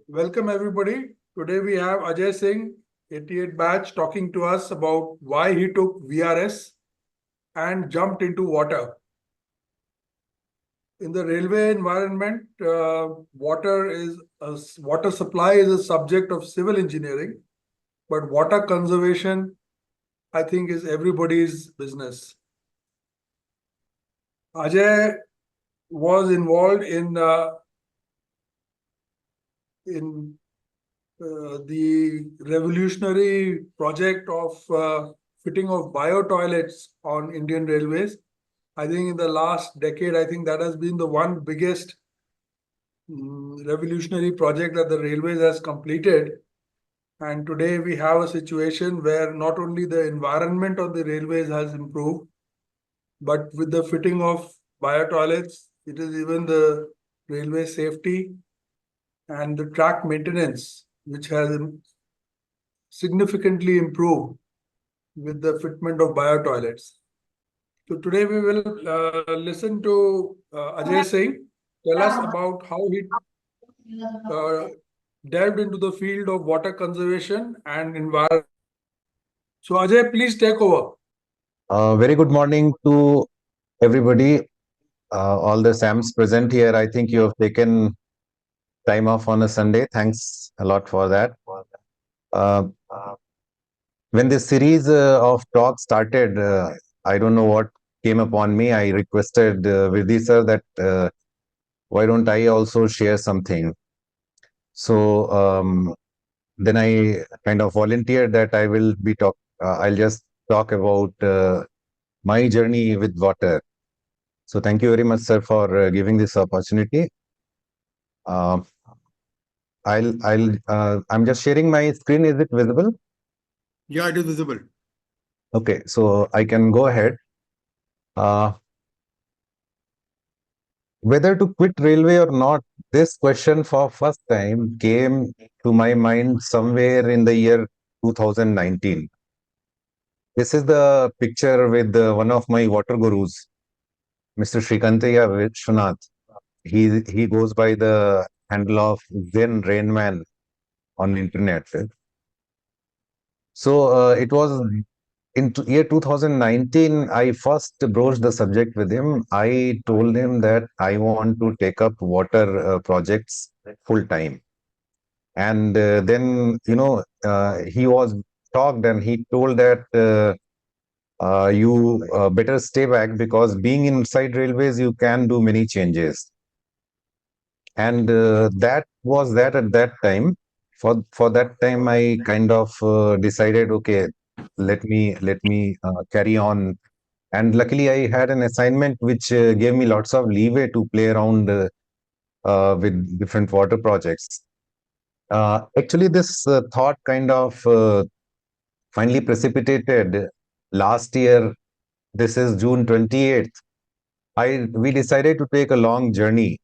welcome everybody. Today we have Ajay Singh, 88 batch, talking to us about why he took VRS and jumped into water. In the railway environment, water supply is a subject of civil engineering, but water conservation, I think, is everybody's business. Ajay was involved in the revolutionary project of fitting of bio toilets on Indian Railways. I think in the last decade, I think that has been the one biggest revolutionary project that the railways has completed. And today we have a situation where not only the environment of the railways has improved, but with the fitting of bio toilets, it is even the railway safety and the track maintenance, which has significantly improved with the fitment of bio toilets. So today we will listen to Ajay Singh tell us about how he uh, delved into the field of water conservation and environment. So Ajay, please take over. Very good morning to everybody, all the Sams present here. I think you have taken time off on a Sunday. Thanks a lot for that. Uh, when this series of talks started, I don't know what came upon me. I requested Virdi sir that why don't I also share something? So then I kind of volunteered that I will be talk. I'll just talk about my journey with water. So thank you very much, sir, for giving this opportunity. Uh, I'm just sharing my screen. Is it visible? Yeah, it is visible. Okay, so I can go ahead. Uh, whether to quit railway or not, this question for first time came to my mind somewhere in the year 2019. This is the picture with one of my water gurus, Mr. Shrikantaya Vishwanath. He goes by the handle of Zen Rainman on internet. So it was in year 2019, I first broached the subject with him. I told him that I want to take up water projects full time. And then, he was shocked and he told that you better stay back because being inside railways, you can do many changes. And that was that at that time. For that time, I kind of decided, okay, let me carry on. And luckily, I had an assignment which gave me lots of leeway to play around with different water projects. Actually, this thought kind of finally precipitated last year. This is June 28th. We decided to take a long journey.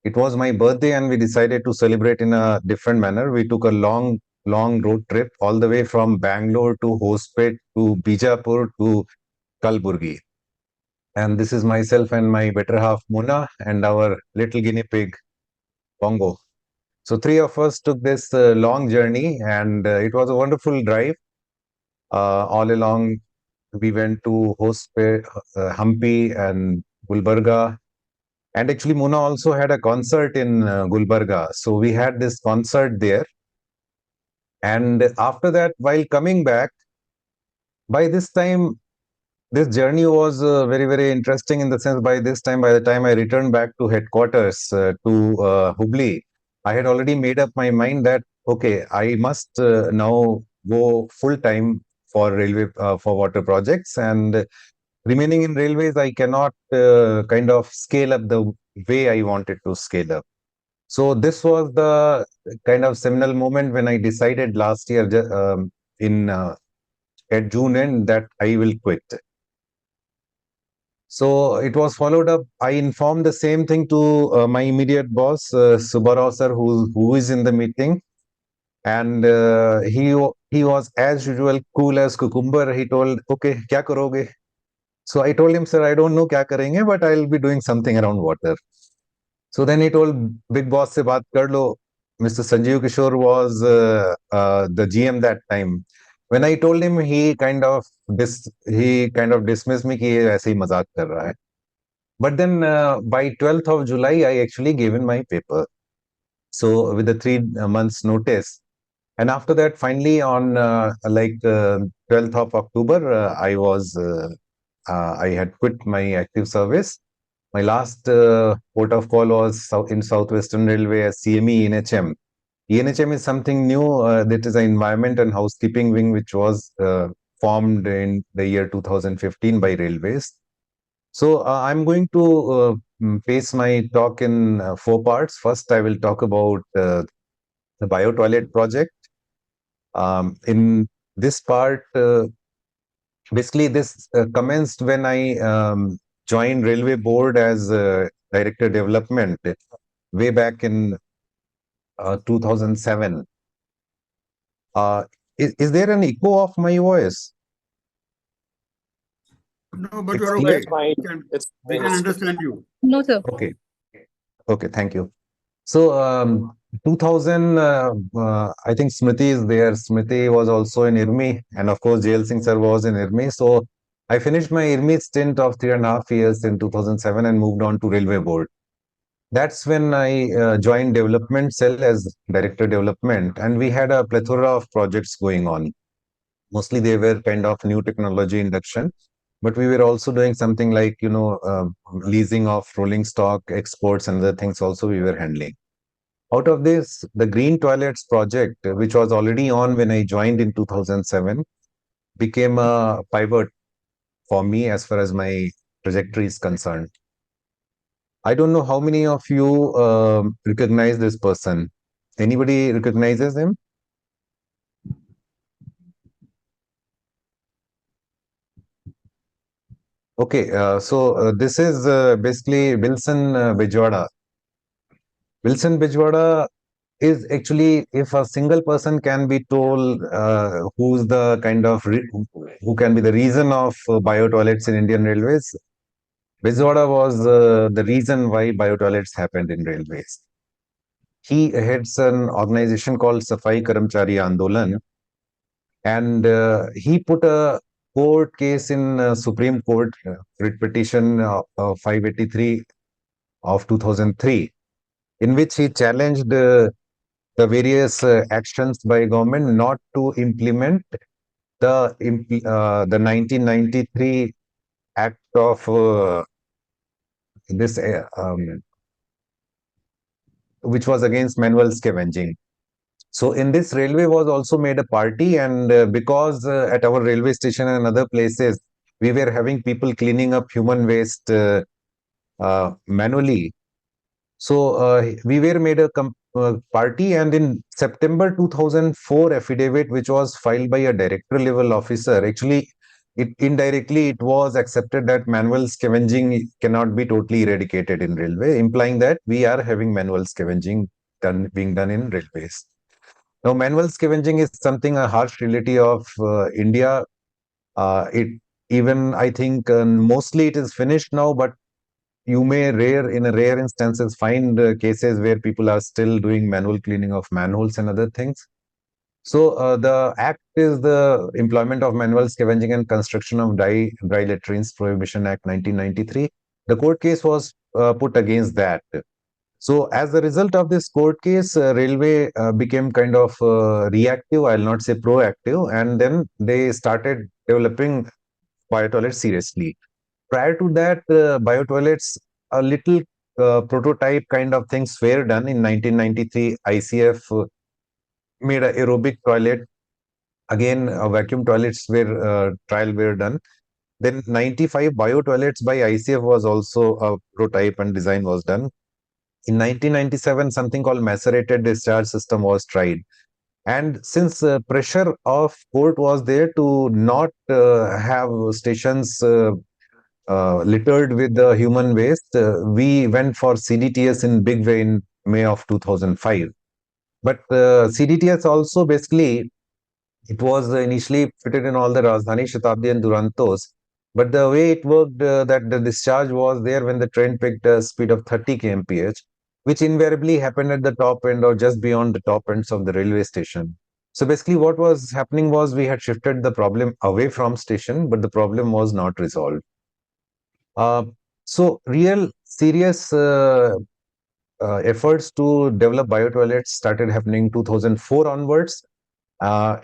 It was my birthday, and we decided to celebrate in a different manner. We took a long road trip all the way from Bangalore to Hospet to Bijapur to Kalburgi. And this is myself and my better half Mona and our little guinea pig Bongo. So three of us took this long journey, and it was a wonderful drive. All along, we went to Hospet, Hampi, and Gulbarga. And actually, Mona also had a concert in Gulbarga. So we had this concert there. And after that, while coming back, by this time, this journey was very, very interesting in the sense by this time, by the time I returned back to headquarters to Hubli, I had already made up my mind that, okay, I must now go full time for railway, for water projects. And remaining in railways, I cannot kind of scale up the way I wanted to scale up. So this was the kind of seminal moment when I decided last year in at June end that I will quit. So it was followed up. I informed the same thing to my immediate boss, Subarao sir, who is in the meeting, and he was as usual cool as cucumber. He told, "Okay, kya karoge?" So I told him, "Sir, I don't know kya karenge, but I'll be doing something around water." So then he told, "Big boss se baat kar lo." Mr. Sanjeev Kishore was the GM that time. When I told him, he kind of dismissed me कि ये ऐसे ही मजाक कर रहा है. But then by 12th of July, I actually gave in my paper. So with the 3 months notice, and after that, finally on 12th of October, I had quit my active service. My last port of call was in Southwestern Railway as CME NHM. ENHM is something new. That is an environment and housekeeping wing which was formed in the year 2015 by railways. So I'm going to pace my talk in 4 parts. First, I will talk about the bio toilet project. In this part, basically, this commenced when I joined Railway Board as Director Development way back in 2007. Uh, is there an echo of my voice? No, but It's you're clear? okay. We can understand you. No, sir. Okay. Okay, thank you. So, 2000, I think Smriti is there. Smriti was also in IRMI, and of course, Jail Singh sir was in IRMI. So, I finished my IRMI stint of 3.5 years in 2007 and moved on to Railway Board. That's when I joined Development Cell as Director Development, and we had a plethora of projects going on. Mostly they were kind of new technology induction, but we were also doing something like, leasing of rolling stock, exports, and other things also we were handling. Out of this, the Green Toilets project, which was already on when I joined in 2007, became a pivot for me as far as my trajectory is concerned. I don't know how many of you recognize this person. Anybody recognizes him? Okay, so this is basically Wilson Bijwada. Wilson Bijwada is actually, if a single person can be told who's the kind of who can be the reason of bio toilets in Indian Railways, Bijwada was the reason why bio toilets happened in railways. He heads an organization called Safai Karamchari Andolan, and he put a court case in Supreme Court, writ petition 583 of 2003, in which he challenged the various actions by government not to implement the 1993 Act of this which was against manual scavenging. So in this, railway was also made a party, and because at our railway station and other places we were having people cleaning up human waste manually. So we were made a party, and in September 2004 affidavit, which was filed by a director level officer, actually, indirectly it was accepted that manual scavenging cannot be totally eradicated in railway, implying that we are having manual scavenging being done in railways. Now, manual scavenging is something a harsh reality of India. It even I think mostly it is finished now, but you may in a rare instances find cases where people are still doing manual cleaning of manholes and other things. So the act is the Employment of Manual Scavenging and Construction of Dry Latrines Prohibition Act 1993. The court case was put against that. So as a result of this court case, railway became kind of reactive, I'll not say proactive, and then they started developing biotoilets seriously. Prior to that, biotoilets, a little prototype kind of things were done in 1993. ICF made a aerobic toilet. Again, vacuum toilets trial were done. Then 95 bio toilets by ICF was also a prototype and design was done. In 1997, something called macerated discharge system was tried. And since pressure of court was there to not have stations littered with the human waste, we went for CDTS in big way in May of 2005. But CDTS also basically, it was initially fitted in all the Rajdhani, Shatabdi and Durantos. But the way it worked, that the discharge was there when the train picked a speed of 30 kmph. which invariably happened at the top end or just beyond the top ends of the railway station. So basically, what was happening was we had shifted the problem away from station, but the problem was not resolved. Uh, so real serious efforts to develop biotoilets started happening 2004 onwards. Uh,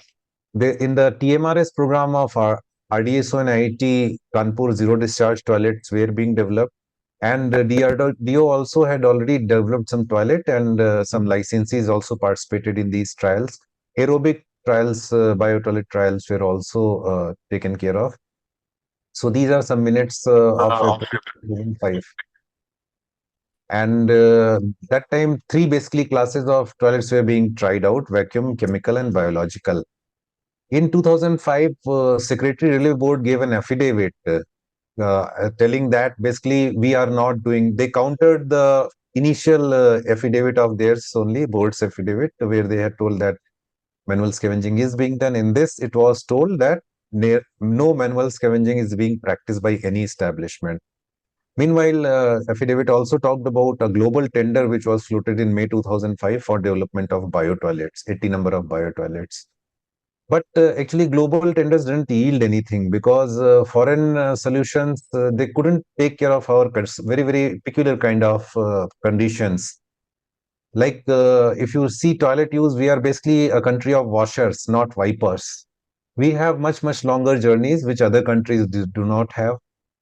in the TMRS program of our RDSO and IIT Kanpur, zero discharge toilets were being developed. And DRDO also had already developed some toilet, and some licensees also participated in these trials. Aerobic trials, biotoilet trials were also taken care of. So these are some minutes of April 2005. And that time, three basically classes of toilets were being tried out: vacuum, chemical, and biological. In 2005, Secretary Railway Board gave an affidavit telling that basically we are not doing. They countered the initial affidavit of theirs only, board's affidavit, where they had told that manual scavenging is being done. In this, it was told that no manual scavenging is being practiced by any establishment. Meanwhile, affidavit also talked about a global tender which was floated in May 2005 for development of bio-toilets, 80 number of bio-toilets. But actually, global tenders didn't yield anything because foreign solutions, they couldn't take care of our very, very peculiar kind of conditions. Like if you see toilet use, we are basically a country of washers, not wipers. We have much, much longer journeys, which other countries do not have.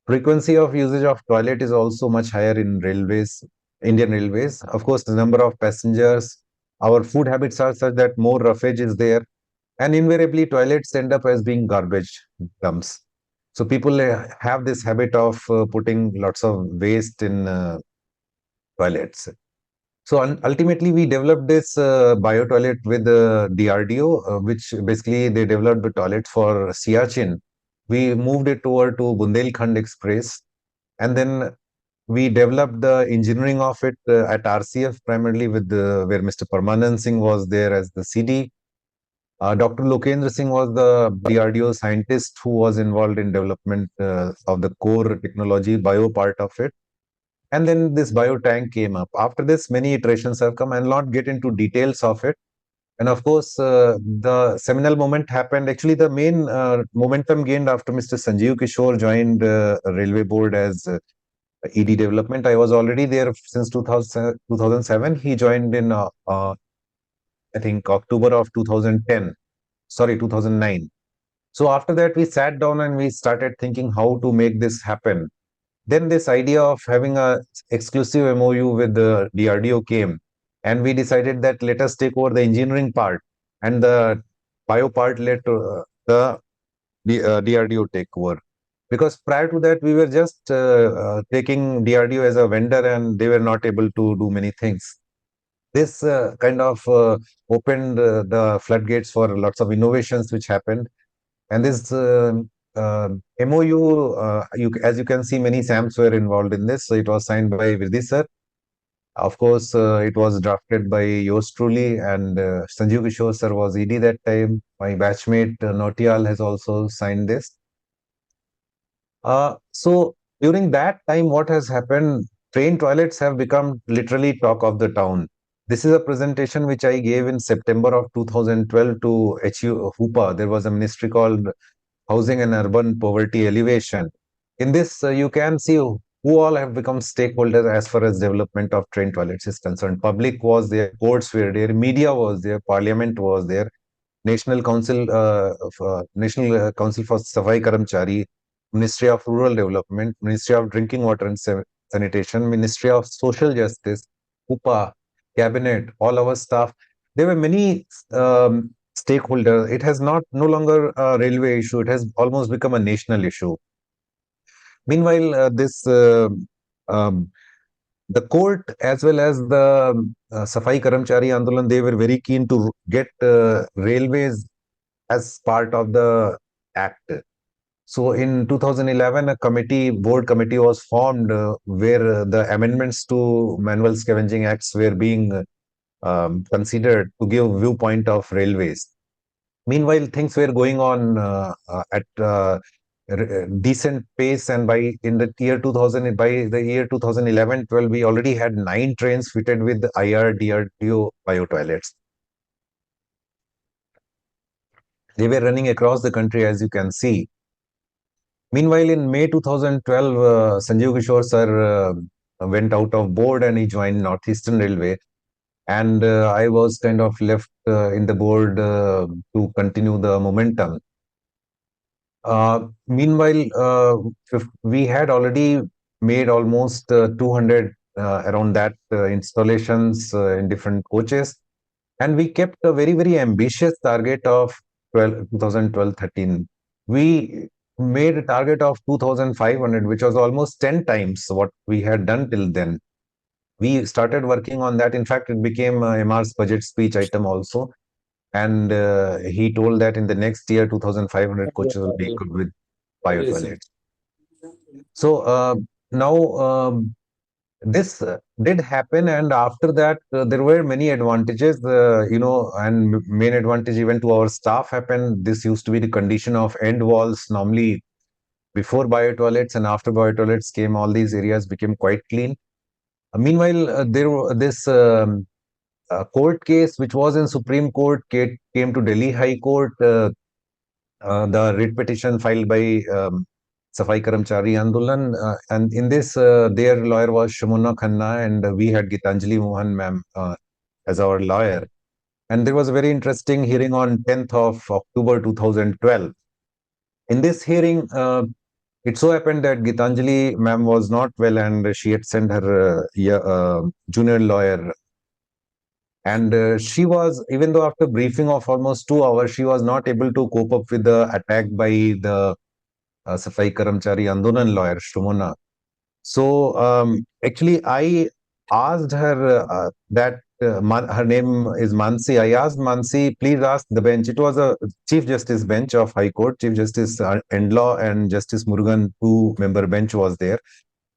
Frequency of usage of toilet is also much higher in railways, Indian railways. Of course, the number of passengers, our food habits are such that more roughage is there, and invariably toilets end up as being garbage dumps. So people have this habit of putting lots of waste in toilets. So ultimately, we developed this bio toilet with DRDO, which basically they developed the toilet for Siachen. We moved it over to Bundelkhand Express, and then we developed the engineering of it at RCF primarily with where Mr. Parmanand Singh was there as the CD. Dr. Lokendra Singh was the DRDO scientist who was involved in development of the core technology, bio part of it. And then this bio tank came up. After this, many iterations have come. I'll not get into details of it. And of course, the seminal moment happened. Actually, the main momentum gained after Mr. Sanjeev Kishore joined Railway Board as ED development. I was already there since 2007. He joined in, I think, October of 2010. Sorry, 2009. So after that, we sat down and we started thinking how to make this happen. Then this idea of having a exclusive MOU with the DRDO came, and we decided that let us take over the engineering part, and the bio part let the DRDO take over. Because prior to that, we were just taking DRDO as a vendor, and they were not able to do many things. This kind of opened the floodgates for lots of innovations which happened. And this MOU, as you can see, many SAMs were involved in this. So it was signed by Virdi sir. Of course, it was drafted by yours truly, and Sanjeev Kishore sir was ED that time. My batchmate Notial has also signed this. So during that time, what has happened? Train toilets have become literally talk of the town. This is a presentation which I gave in September of 2012 to HU HUPA. There was a ministry called Housing and Urban Poverty Elevation. In this, you can see who all have become stakeholders as far as development of train toilets is concerned. Public was there, courts were there, media was there, parliament was there, National Council for Safai Karamchari, Ministry of Rural Development, Ministry of Drinking Water and Sanitation, Ministry of Social Justice, UPA, Cabinet, all our staff. There were many stakeholders. It has not no longer a railway issue. It has almost become a national issue. Meanwhile, this um, the court as well as the Safai Karamchari Andolan, they were very keen to get railways as part of the act. So in 2011, a board committee was formed where the amendments to Manual Scavenging Acts were being considered to give viewpoint of railways. Meanwhile, things were going on at decent pace, and by the year 2011-12, we already had 9 trains fitted with DRDO bio toilets. They were running across the country, as you can see. Meanwhile, in May 2012, Sanjeev Kishore sir went out of board and he joined Northeastern Railway. And I was kind of left in the board to continue the momentum. Meanwhile, we had already made almost 200 around that installations in different coaches. And we kept a very, very ambitious target of 2012-13. We made a target of 2,500, which was almost 10 times what we had done till then. We started working on that. In fact, it became MR's budget speech item also. And he told that in the next year, 2,500 coaches will be equipped with bio toilets. So now this did happen, and after that there were many advantages, and main advantage even to our staff happened. This used to be the condition of end walls normally before bio toilets, and after bio toilets came, all these areas became quite clean. Meanwhile, this court case which was in Supreme Court came to Delhi High Court. The writ petition filed by Safai Karamchari Andolan, and in this their lawyer was Shamuna Khanna, and we had Gitanjali Mohan ma'am as our lawyer. And there was a very interesting hearing on 10th of October 2012. In this hearing, it so happened that Gitanjali ma'am was not well, and she had sent her junior lawyer. And she was, even though after briefing of almost 2 hours, she was not able to cope up with the attack by the Safai Karamchari Andolan lawyer, Shumona. So actually, I asked her her name is Mansi. I asked Mansi, please ask the bench. It was a Chief Justice bench of High Court. Chief Justice Endlaw and Justice Murugan, 2-member bench was there.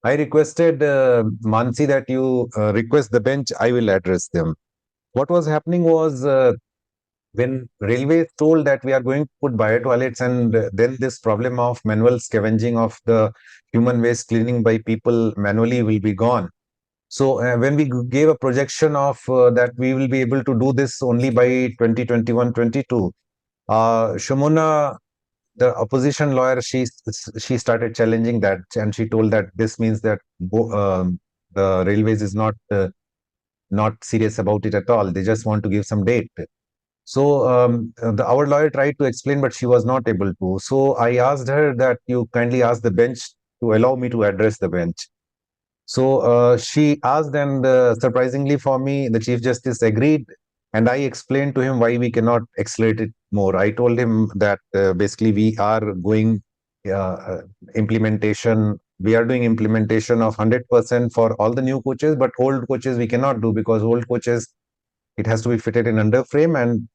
I requested Mansi that you request the bench, I will address them. What was happening was when railways told that we are going to put bio toilets, and then this problem of manual scavenging of the human waste cleaning by people manually will be gone. So when we gave a projection of that we will be able to do this only by 2021-22, Shamuna, the opposition lawyer, she started challenging that, and she told that this means that the railways is not serious about it at all. They just want to give some date. So our lawyer tried to explain, but she was not able to. So I asked her that you kindly ask the bench to allow me to address the bench. So she asked, and surprisingly for me, the Chief Justice agreed. And I explained to him why we cannot accelerate it more. I told him that basically we are going implementation. We are doing implementation of 100% for all the new coaches, but old coaches we cannot do, because old coaches, it has to be fitted in under frame. And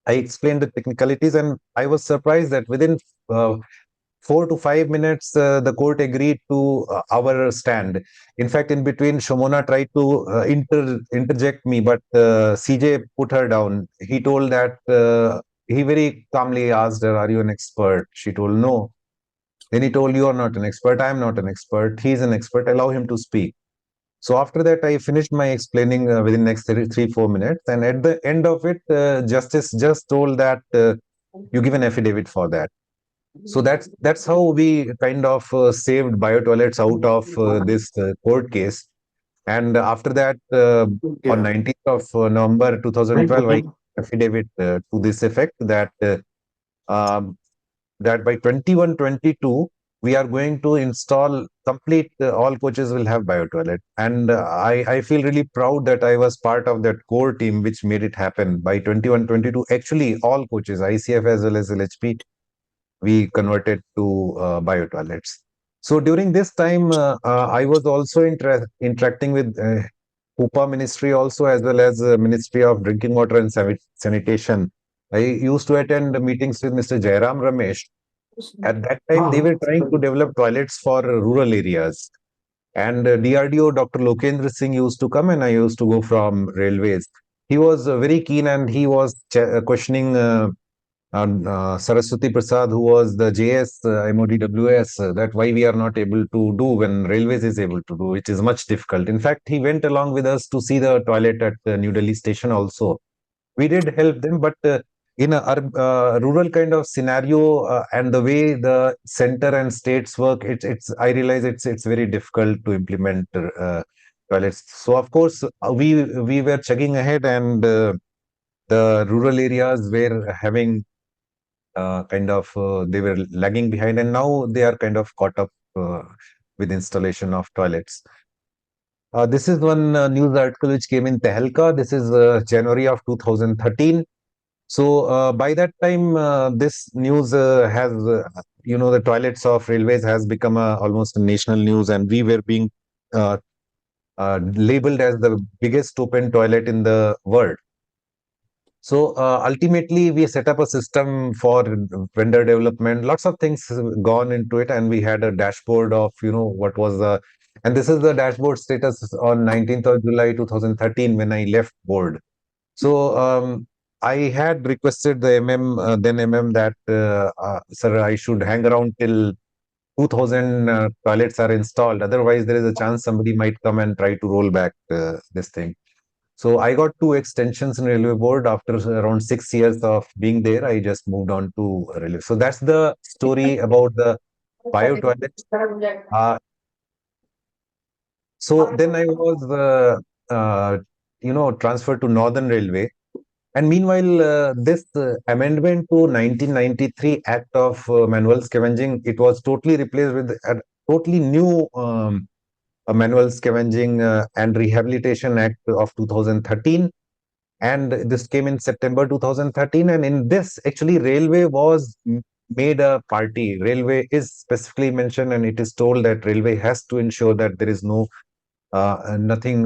I explained the technicalities, and I was surprised that within 4 to 5 minutes, the court agreed to our stand. In fact, in between, Shomona tried to interject me, but CJ put her down. He told that he very calmly asked her, "Are you an expert?" She told no. Then he told, "You are not an expert. I am not an expert. He is an expert. Allow him to speak." So after that, I finished my explaining within next 3-4 minutes. And at the end of it, Justice just told that you give an affidavit for that. So that's how we kind of saved bio toilets out of this court case. And after that, on 19th of November 2012, I affidavit to this effect that that by 21-22, we are going to install complete, all coaches will have bio toilet. And I feel really proud that I was part of that core team which made it happen. By 21-22, actually all coaches, ICF as well as LHP, we converted to bio toilets. So during this time, I was also interacting with UPA ministry also, as well as Ministry of Drinking Water and Sanitation. I used to attend meetings with Mr. Jairam Ramesh. At that time, they were trying to develop toilets for rural areas. And DRDO, Dr. Lokendra Singh used to come, and I used to go from railways. He was very keen, and he was questioning Saraswati Prasad, who was the JS MODWS, that why we are not able to do when Railways is able to do, which is much difficult. In fact, he went along with us to see the toilet at the New Delhi station also. We did help them, but in a rural kind of scenario and the way the center and states work, it's I realize it's very difficult to implement toilets. So of course we were chugging ahead, and the rural areas were having they were lagging behind, and now they are kind of caught up with installation of toilets. This is one news article which came in Tehelka. This is January of 2013. So by that time, this news has, the toilets of railways has become almost a national news, and we were being uh, labeled as the biggest open toilet in the world. So ultimately, we set up a system for vendor development. Lots of things gone into it, and we had a dashboard of what was the, and this is the dashboard status on 19th of July 2013 when I left board. So I had requested the then that sir, I should hang around till 2000 toilets are installed. Otherwise, there is a chance somebody might come and try to roll back this thing. So I got two extensions in railway board after around 6 years of being there. I just moved on to railway. So that's the story about the bio toilets. So then I was, transferred to Northern Railway. And meanwhile, this amendment to 1993 Act of Manual Scavenging, it was totally replaced with a totally new a Manual Scavenging and Rehabilitation Act of 2013. And this came in September 2013. And in this, actually, railway was made a party. Railway is specifically mentioned, and it is told that railway has to ensure that there is nothing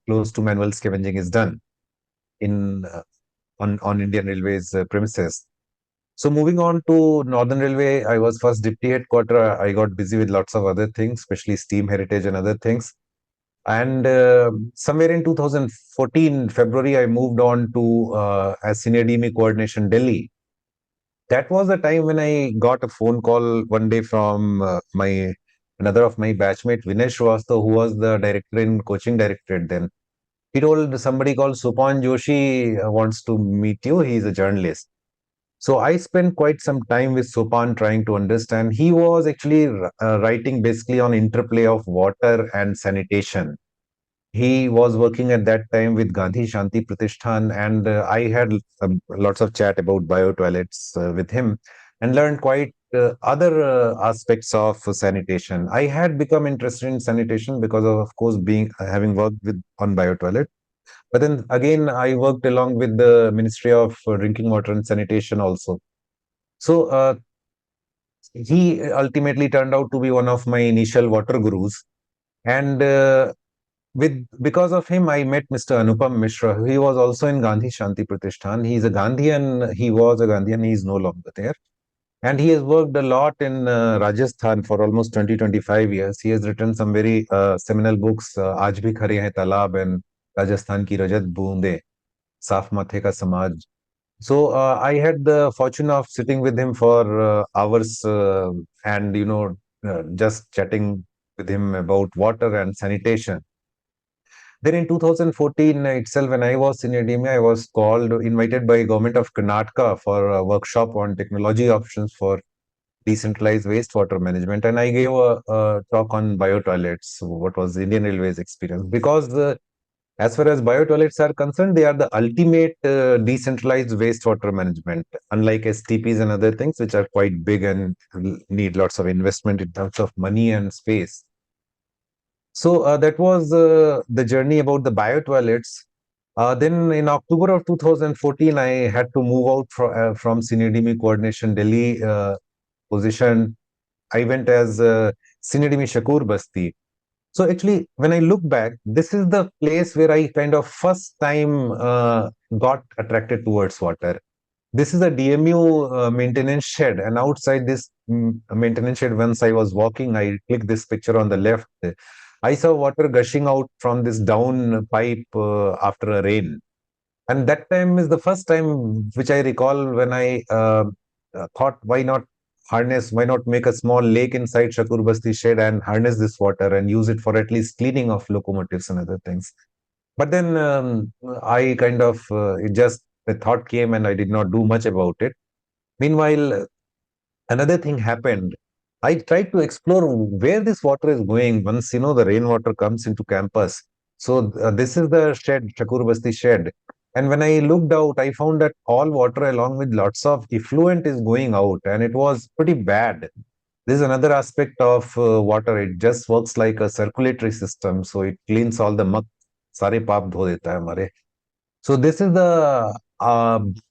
close to manual scavenging is done in on Indian Railways premises. So moving on to Northern Railway, I was first deputy headquarter. I got busy with lots of other things, especially steam heritage and other things. And somewhere in 2014 February, I moved on to as senior DME coordination Delhi. That was the time when I got a phone call one day from my another of my batchmate Vinay Srivastava, who was the director in coaching directorate then. He told somebody called Supan Joshi wants to meet you. He's a journalist. So I spent quite some time with Sopan trying to understand. He was actually writing basically on interplay of water and sanitation. He was working at that time with Gandhi Shanti Pratishthan, and I had lots of chat about bio toilets with him, and learned quite other aspects of sanitation. I had become interested in sanitation because of course, being having worked with on bio toilet. But then again, I worked along with the Ministry of Drinking Water and Sanitation also. So he ultimately turned out to be one of my initial water gurus. And because of him, I met Mr. Anupam Mishra. He was also in Gandhi Shanti Pratishthan. He's a Gandhian. He was a Gandhian. He's no longer there. And he has worked a lot in Rajasthan for almost 20-25 years. He has written some very seminal books, Aaj Bhi Khare Hai Talab and Rajasthan Ki Rajat Boonde, Saaf Mathe Ka Samaj. So I had the fortune of sitting with him for hours and, just chatting with him about water and sanitation. Then in 2014 itself, when I was in academia, I was invited by government of Karnataka for a workshop on technology options for decentralized wastewater management. And I gave a talk on bio toilets, what was the Indian Railways experience. Because as far as bio toilets are concerned, they are the ultimate decentralized wastewater management, unlike STPs and other things, which are quite big and need lots of investment in terms of money and space. So that was the journey about the bio toilets. Then in October of 2014, I had to move out from Senior DME Coordination Delhi position. I went as Senior DME Shakur Basti. So actually, when I look back, this is the place where I kind of first time got attracted towards water. This is a DMU maintenance shed, and outside this maintenance shed, once I was walking, I clicked this picture on the left. I saw water gushing out from this down pipe after a rain. And that time is the first time which I recall when I thought, why not why not make a small lake inside Shakur Basti shed and harness this water and use it for at least cleaning of locomotives and other things. But then I kind of, the thought came and I did not do much about it. Meanwhile, another thing happened. I tried to explore where this water is going once, the rainwater comes into campus. So this is the shed, Shakur Basti shed. And when I looked out, I found that all water along with lots of effluent is going out, and it was pretty bad. This is another aspect of water. It just works like a circulatory system. So it cleans all the muck. सारे पाप धो देता है हमारे. So this is the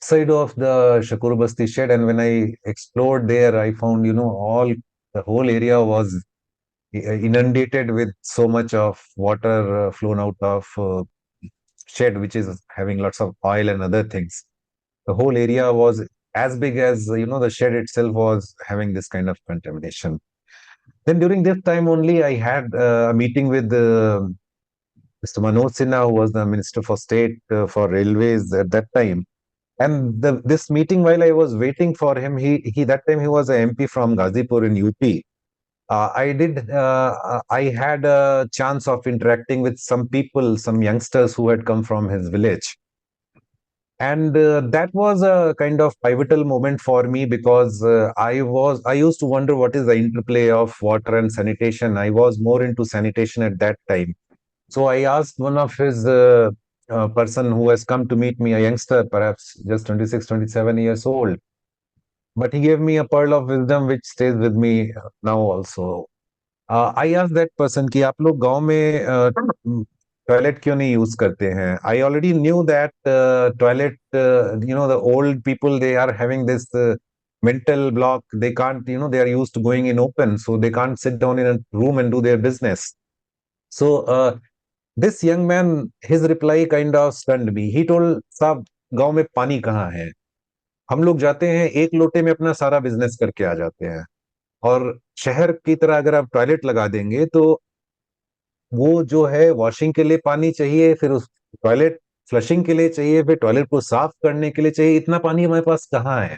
side of the Shakur Basti shed, and when I explored there, I found all the whole area was inundated with so much of water flown out of shed, which is having lots of oil and other things. The whole area was as big as the shed itself was having this kind of contamination. Then during this time only, I had a meeting with Mr. Manoj Sinha, who was the Minister for State for Railways at that time. And this meeting, while I was waiting for him, he that time he was a MP from Ghazipur in UP. I had a chance of interacting with some people, some youngsters who had come from his village. And that was a kind of pivotal moment for me because I used to wonder what is the interplay of water and sanitation. I was more into sanitation at that time. So I asked one of his person who has come to meet me, a youngster, perhaps just 26, 27 years old. But he gave me a pearl of wisdom which stays with me now also. I asked that person कि आप लोग गांव में toilet क्यों नहीं use करते हैं? I already knew that toilet, the old people, they are having this mental block. They can't, they are used to going in open, so they can't sit down in a room and do their business. So this young man, his reply kind of stunned me. He told, साहब गांव में पानी कहाँ है? हम लोग जाते हैं एक लोटे में अपना सारा बिजनेस करके आ जाते हैं, और शहर की तरह अगर आप टॉयलेट लगा देंगे तो वो जो है वॉशिंग के लिए पानी चाहिए, फिर उस टॉयलेट फ्लशिंग के लिए चाहिए, फिर टॉयलेट को साफ करने के लिए चाहिए, इतना पानी हमारे पास कहाँ है?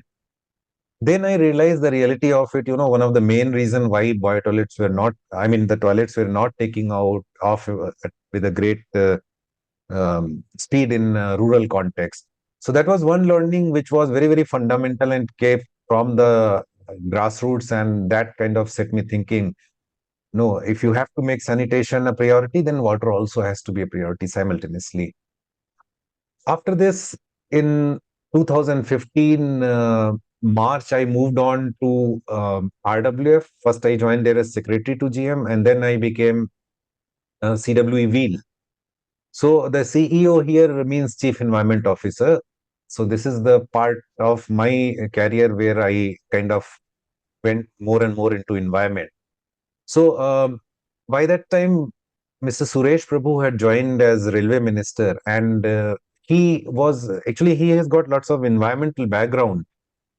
Then I realized the reality of it. One of the main reason why boy toilets were not, I mean, the toilets were not taking out off with a great speed in rural context. So that was one learning which was very, very fundamental and came from the grassroots, and that kind of set me thinking, no, if you have to make sanitation a priority, then water also has to be a priority simultaneously. After this, in 2015 March, I moved on to RWF. First, I joined there as secretary to GM, and then I became CWE Wheel. So the CEO here means Chief Environment Officer. So this is the part of my career where I kind of went more and more into environment. So by that time, Mr. Suresh Prabhu had joined as railway minister, and he has got lots of environmental background.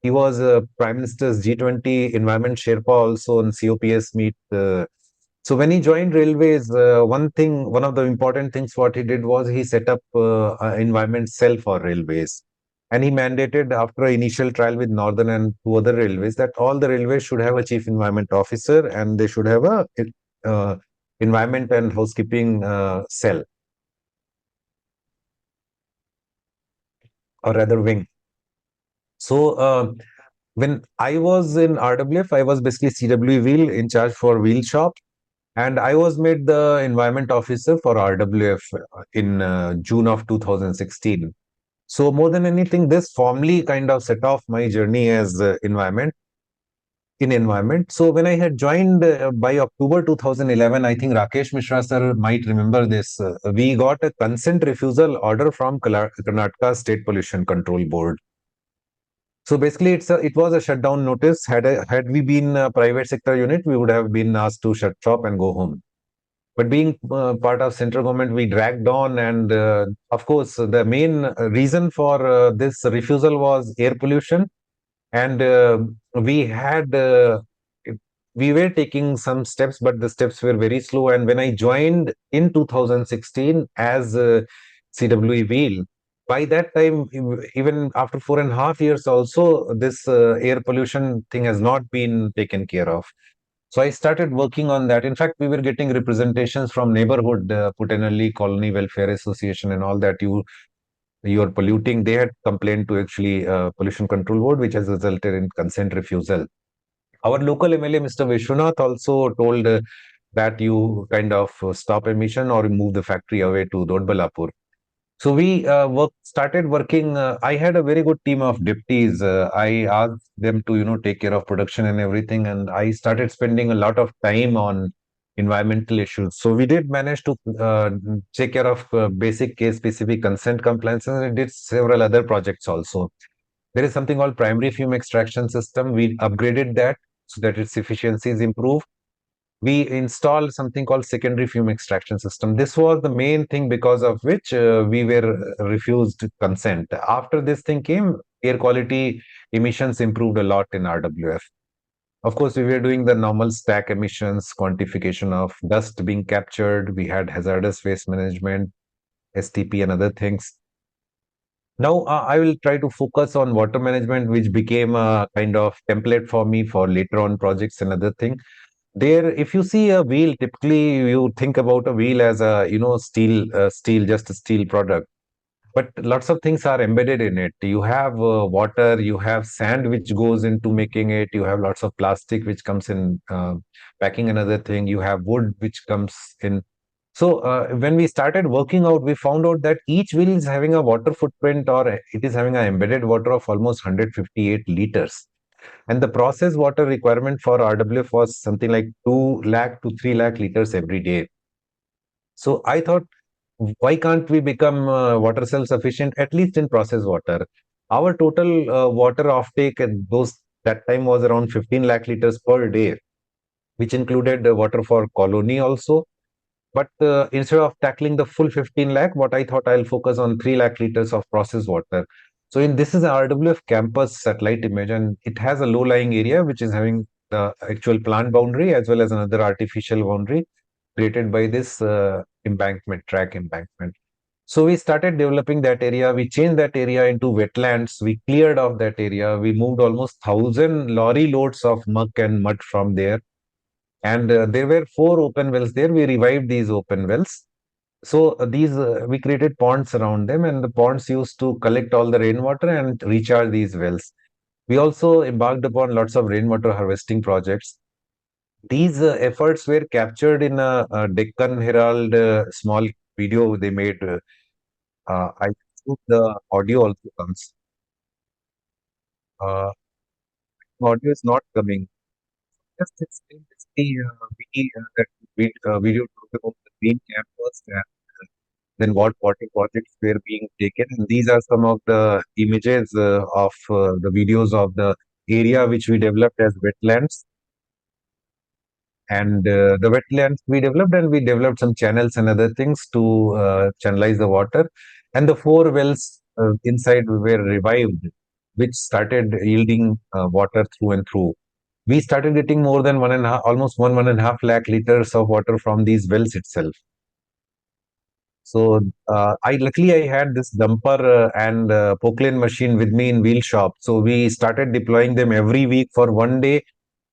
He was Prime Minister's G20 Environment Sherpa also on COPS meet. So when he joined railways, one of the important things what he did was he set up an environment cell for railways. And he mandated, after an initial trial with Northern and two other railways, that all the railways should have a chief environment officer, and they should have a environment and housekeeping cell, or rather wing. So when I was in RWF, I was basically CW Wheel in charge for wheel shop, and I was made the environment officer for RWF in June of 2016. So more than anything, this formally kind of set off my journey as environment. So when I had joined by October 2011, I think Rakesh Mishra sir might remember this. We got a consent refusal order from Karnataka State Pollution Control Board. So basically, it was a shutdown notice. Had we been a private sector unit, we would have been asked to shut shop and go home. But being part of central government, we dragged on, and of course, the main reason for this refusal was air pollution, and we were taking some steps, but the steps were very slow. And when I joined in 2016 as CWE Wheel, by that time, even after 4.5 years, also this air pollution thing has not been taken care of. So I started working on that. In fact, we were getting representations from neighborhood, Putanalli Colony Welfare Association, and all that you are polluting. They had complained to actually Pollution Control Board, which has resulted in consent refusal. Our local MLA, Mr. Vishwanath, also told that you kind of stop emission or move the factory away to Dodbalapur. So we started working. I had a very good team of deputies. I asked them to, take care of production and everything, and I started spending a lot of time on environmental issues. So we did manage to take care of basic case-specific consent compliance, and I did several other projects also. There is something called primary fume extraction system. We upgraded that so that its efficiency is improved. We installed something called secondary fume extraction system. This was the main thing because of which we were refused consent. After this thing came, air quality emissions improved a lot in RWF. Of course, we were doing the normal stack emissions, quantification of dust being captured. We had hazardous waste management, STP, and other things. Now, I will try to focus on water management, which became a kind of template for me for later on projects and other thing. There, if you see a wheel, typically you think about a wheel as a steel, just a steel product. But lots of things are embedded in it. You have water, you have sand which goes into making it. You have lots of plastic which comes in packing another thing. You have wood which comes in. So when we started working out, we found out that each wheel is having a water footprint, or it is having an embedded water of almost 158 liters. And the process water requirement for RWF was something like 2 lakh to 3 lakh liters every day. So I thought, why can't we become water self-sufficient, at least in process water? Our total water offtake at that time was around 15 lakh liters per day, which included water for colony also. But instead of tackling the full 15 lakh, what I thought, I'll focus on 3 lakh liters of process water. So this is an RWF campus satellite image, and it has a low-lying area which is having the actual plant boundary as well as another artificial boundary created by this track embankment. So we started developing that area. We changed that area into wetlands. We cleared off that area. We moved almost 1,000 lorry loads of muck and mud from there, and there were 4 open wells there. We revived these open wells. So these we created ponds around them, and the ponds used to collect all the rainwater and recharge these wells. We also embarked upon lots of rainwater harvesting projects. These efforts were captured in a Deccan Herald small video they made. I think the audio also comes. Uh, Audio is not coming. Just explain this video talked about the green campus, and then what water projects were being taken. And these are some of the images of the videos of the area which we developed as wetlands. And the wetlands we developed, and we developed some channels and other things to channelize the water. And the 4 wells inside were revived, which started yielding water through and through. We started getting more than almost 1.5 lakh liters of water from these wells itself. So I luckily I had this dumper and Poclane machine with me in wheel shop. So we started deploying them every week for one day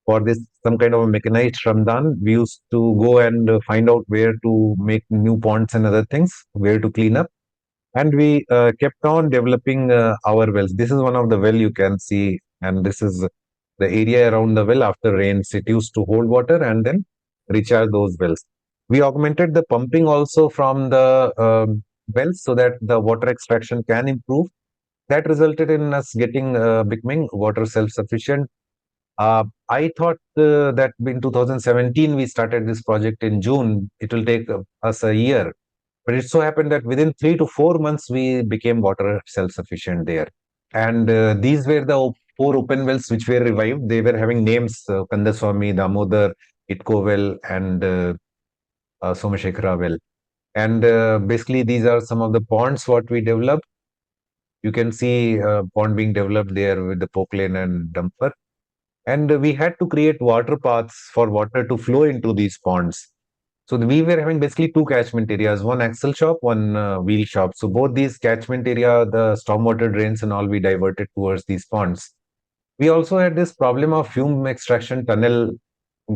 for this some kind of a mechanized shramdan. We used to go and find out where to make new ponds and other things, where to clean up, and we kept on developing our wells. This is one of the well you can see, and this is the area around the well after rains. It used to hold water and then recharge those wells. We augmented the pumping also from the wells so that the water extraction can improve. That resulted in us becoming water self-sufficient. I thought that in 2017 we started this project in June. It will take us a year, but it so happened that within 3 to 4 months we became water self-sufficient there. And these were the 4 open wells which were revived. They were having names: Kandaswamy, Damodar, Itko well, and Somashekara well. And basically, these are some of the ponds what we developed. You can see pond being developed there with the Poclane and dumper. And we had to create water paths for water to flow into these ponds. So we were having basically two catchment areas, one axle shop, one wheel shop. So both these catchment area, the stormwater drains and all, we diverted towards these ponds. We also had this problem of fume extraction tunnel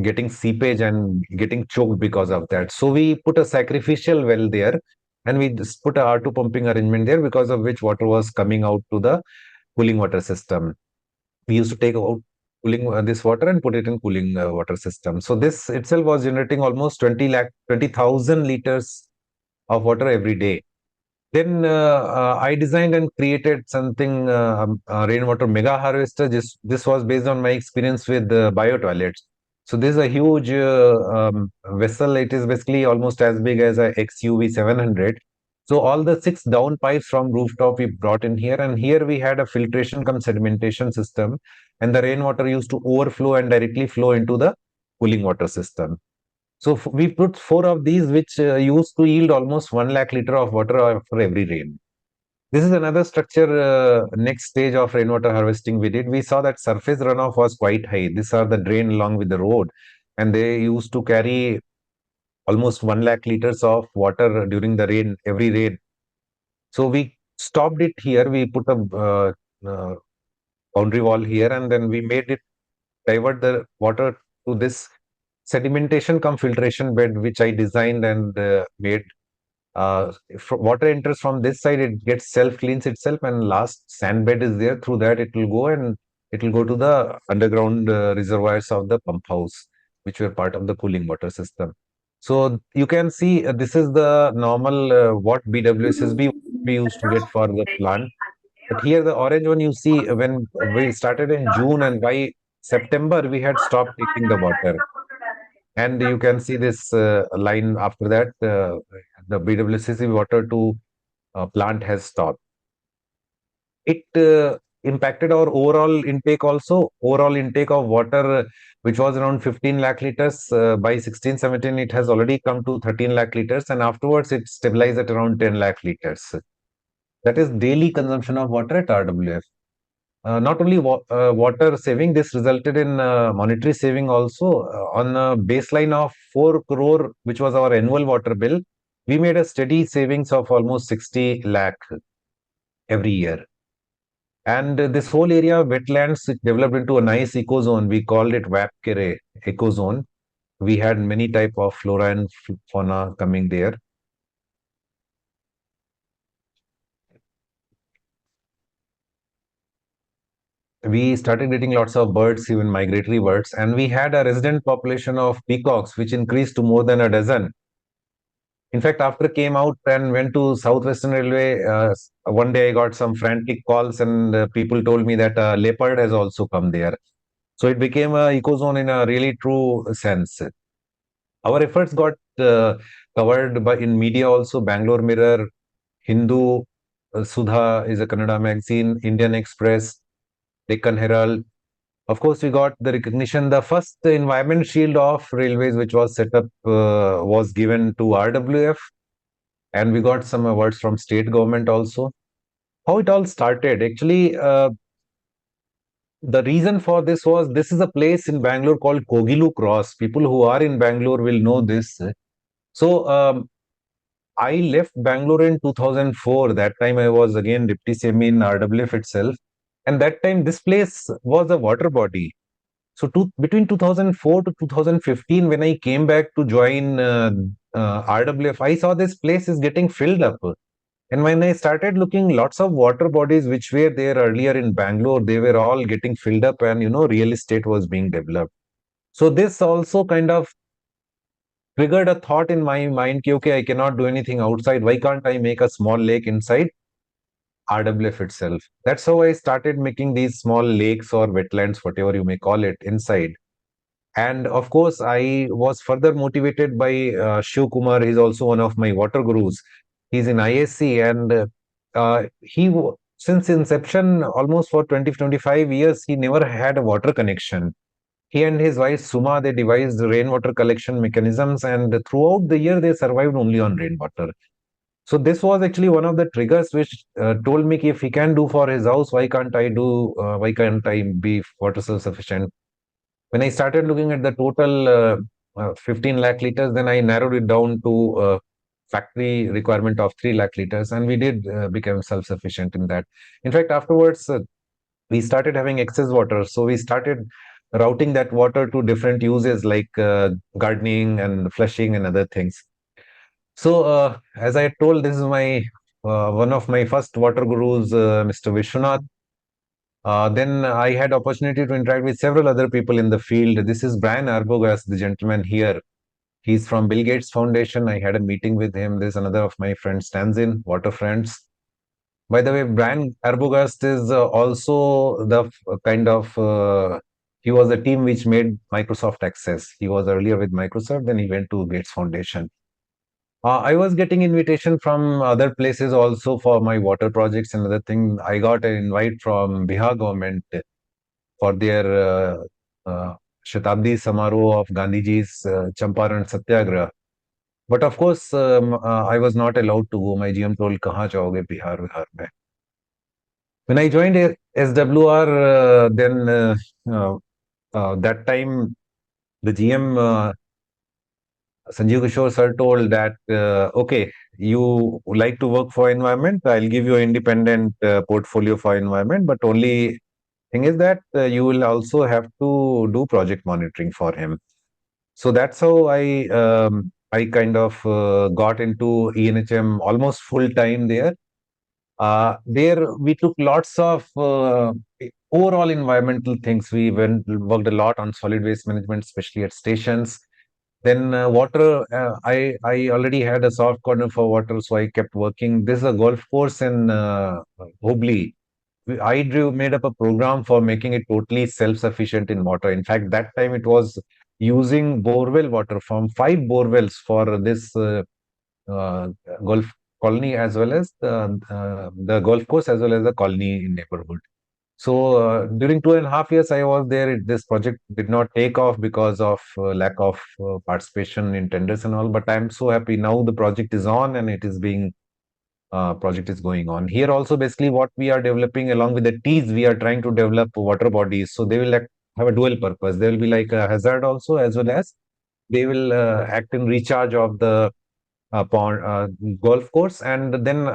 getting seepage and getting choked because of that. So we put a sacrificial well there, and we just put a R2 pumping arrangement there, because of which water was coming out to the cooling water system. We used to take out cooling this water and put it in cooling water system. So this itself was generating almost 20,000 liters of water every day. Then I designed and created something, rainwater mega harvester. This was based on my experience with bio toilets. So this is a huge vessel. It is basically almost as big as a XUV 700. So all the 6 down pipes from rooftop we brought in here, and here we had a filtration cum sedimentation system, and the rainwater used to overflow and directly flow into the cooling water system. So we put 4 of these, which used to yield almost 1 lakh liter of water for every rain. This is another structure, next stage of rainwater harvesting we did. We saw that surface runoff was quite high. These are the drain along with the road, and they used to carry almost 1 lakh liters of water during the rain, every rain. So we stopped it here. We put a boundary wall here, and then we made it divert the water to this sedimentation cum filtration bed, which I designed and made. If water enters from this side, it gets self cleans itself, and last sand bed is there. Through that, it will go, and it will go to the underground reservoirs of the pump house, which were part of the cooling water system. So you can see this is the normal what BWSSB we used to get for the plant. But here the orange one, you see, when we started in June, and by September we had stopped taking the water. And you can see this line after that, the BWCC water to plant has stopped. It impacted our overall intake also. Overall intake of water, which was around 15 lakh liters, by 16, 17, it has already come to 13 lakh liters. And afterwards, it stabilized at around 10 lakh liters. That is daily consumption of water at RWF. Not only water saving, this resulted in monetary saving also. On a baseline of 4 crore, which was our annual water bill, we made a steady savings of almost 60 lakh every year. And this whole area of wetlands developed into a nice eco zone. We called it Vapkere eco zone. We had many type of flora and fauna coming there. We started getting lots of birds, even migratory birds, and we had a resident population of peacocks, which increased to more than a dozen. In fact, after came out and went to Southwestern Railway, one day I got some frantic calls, and people told me that a leopard has also come there. So it became a ecozone in a really true sense. Our efforts got covered by in media also. Bangalore Mirror, Hindu, Sudha is a Kannada magazine, Indian Express, Deccan Herald. Of course, we got the recognition. The first environment shield of railways, which was set up, was given to RWF, and we got some awards from state government also. How it all started, actually, the reason for this was, this is a place in Bangalore called Kogilu Cross. People who are in Bangalore will know this. So I left Bangalore in 2004. That time I was again deputy CME in RWF itself, and that time this place was a water body. So between 2004 to 2015, when I came back to join RWF, I saw this place is getting filled up. And when I started looking, lots of water bodies which were there earlier in Bangalore, they were all getting filled up, and real estate was being developed. So this also kind of triggered a thought in my mind, okay, I cannot do anything outside. Why can't I make a small lake inside RWF itself? That's how I started making these small lakes or wetlands, whatever you may call it, inside. And of course, I was further motivated by Shiv Kumar. He's also one of my water gurus. He's in ISC, and since inception, almost for 20, 25 years, he never had a water connection. He and his wife Suma, they devised rainwater collection mechanisms, and throughout the year, they survived only on rainwater. So this was actually one of the triggers which told me, if he can do for his house, why can't I do? Why can't I be water self-sufficient? When I started looking at the total 15 lakh liters. Then I narrowed it down to factory requirement of 3 lakh liters, and we did become self-sufficient in that. In fact, afterwards, we started having excess water. So we started routing that water to different uses like gardening and flushing and other things. So, as I told, this is my one of my first water gurus, Mr. Vishwanath. Then I had opportunity to interact with several other people in the field. This is Brian Arbogas, the gentleman here. He's from Bill Gates Foundation. I had a meeting with him. There's another of my friends, Tanzin, water friends. By the way, Brian Arbogast is also the kind of he was a team which made Microsoft Access. He was earlier with Microsoft, then he went to Gates Foundation. I was getting invitation from other places also for my water projects and other things. I got an invite from Bihar government for their Shatabdi Samaroh of Gandhiji's Champaran Satyagraha. But of course, I was not allowed to go. My GM told, "Kahan jaoge Bihar, Bihar mein." When I joined SWR, then that time the GM Sanjeev Kishore sir told that, okay, you like to work for environment, I'll give you an independent portfolio for environment, but only thing is that you will also have to do project monitoring for him. So that's how I kind of got into ENHM almost full time there. There we took lots of overall environmental things. We worked a lot on solid waste management, especially at stations. Then water, I already had a soft corner for water, so I kept working. This is a golf course in Hubli. Made up a program for making it totally self-sufficient in water. In fact, that time it was using borewell water from 5 borewells for this uh, golf colony as well as the golf course as well as the colony in neighborhood. So during 2.5 years I was there, this project did not take off because of lack of participation in tenders and all. But I'm so happy now the project is on and it is being project is going on. Here also, basically, what we are developing along with the T's, we are trying to develop water bodies. So they will have a dual purpose. They will be like a hazard also, as well as they will act in recharge of the pond, golf course. And then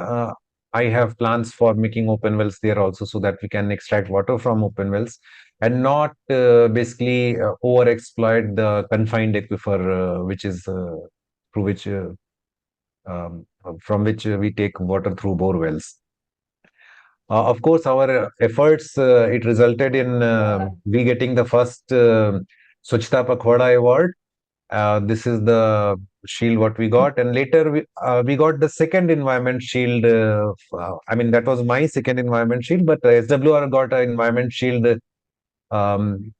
I have plans for making open wells there also, so that we can extract water from open wells and not basically over exploit the confined aquifer, which is through which from which we take water through bore wells. Of course, our efforts, it resulted in we getting the first Swachhta Pakhwada award. This is the shield what we got, and later we got the second environment shield. I mean, that was my second environment shield, but SWR got an environment shield. Um,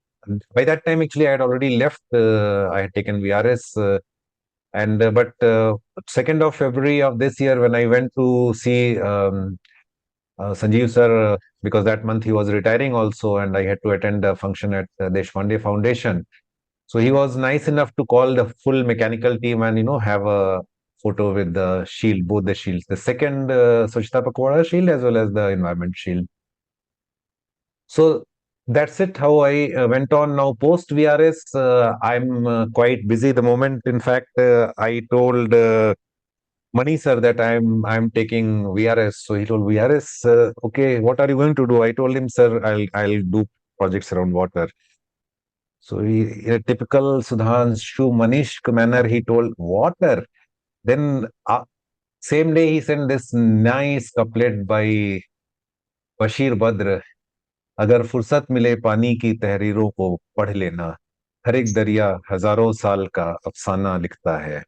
by that time, actually, I had already left. I had taken VRS, and but 2nd of February of this year, when I went to see Sanjeev sir, because that month he was retiring also, and I had to attend a function at Deshpande Foundation. So he was nice enough to call the full mechanical team and have a photo with the shield, both the shields, the second Swachhta Pakhwada shield as well as the environment shield. So that's it. How I went on now post VRS. I'm quite busy the moment. In fact, I told Mani sir that I'm taking VRS. So he told VRS, okay, what are you going to do? I told him, sir, I'll do projects around water. So he, in a typical Sudhanshu Manish manner, he told water. Then same day he sent this nice couplet by Bashir Badr. अगर फुर्सत मिले पानी की तहरीरों को पढ़ लेना, हर एक दरिया हजारों साल का अफसाना लिखता है.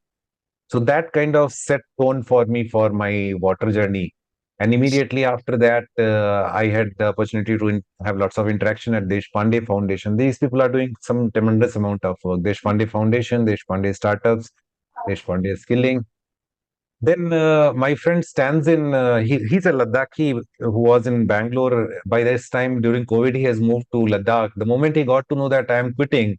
So that kind of set tone for me for my water journey. And immediately after that, I had the opportunity to have lots of interaction at Deshpande Foundation. These people are doing some tremendous amount of work. Deshpande Foundation, Deshpande Startups, Deshpande Skilling. Then my friend stands in, he's a Ladakhi who was in Bangalore. By this time, during COVID, he has moved to Ladakh. The moment he got to know that I am quitting,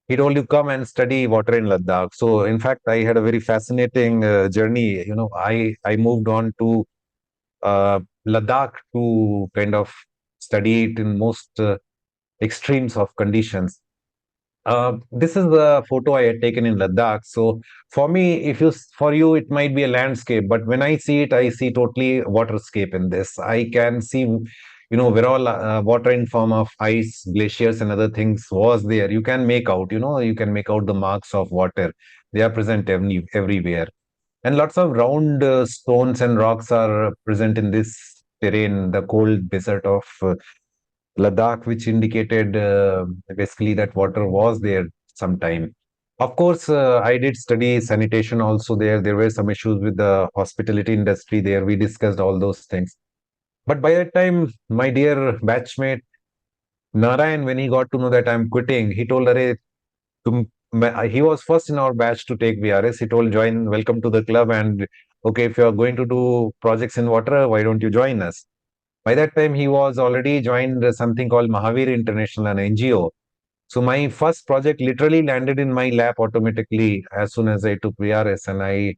he told you come and study water in Ladakh. So in fact, I had a very fascinating journey. I moved on to Ladakh to kind of study it in most extremes of conditions. This is the photo I had taken in Ladakh. So for me, for you, it might be a landscape, but when I see it, I see totally waterscape in this. I can see, where all water in form of ice, glaciers, and other things was there. You can make out, you can make out the marks of water. They are present everywhere. And lots of round stones and rocks are present in this terrain, the cold desert of Ladakh, which indicated basically that water was there sometime. Of course, I did study sanitation also there. There were some issues with the hospitality industry there. We discussed all those things. But by that time, my dear batchmate Narayan, when he got to know that I'm quitting, he told, Arey, he was first in our batch to take VRS. He told, join, welcome to the club. And okay, if you're going to do projects in water, why don't you join us? By that time, he was already joined something called Mahavir International, an NGO. So my first project literally landed in my lap automatically as soon as I took VRS. And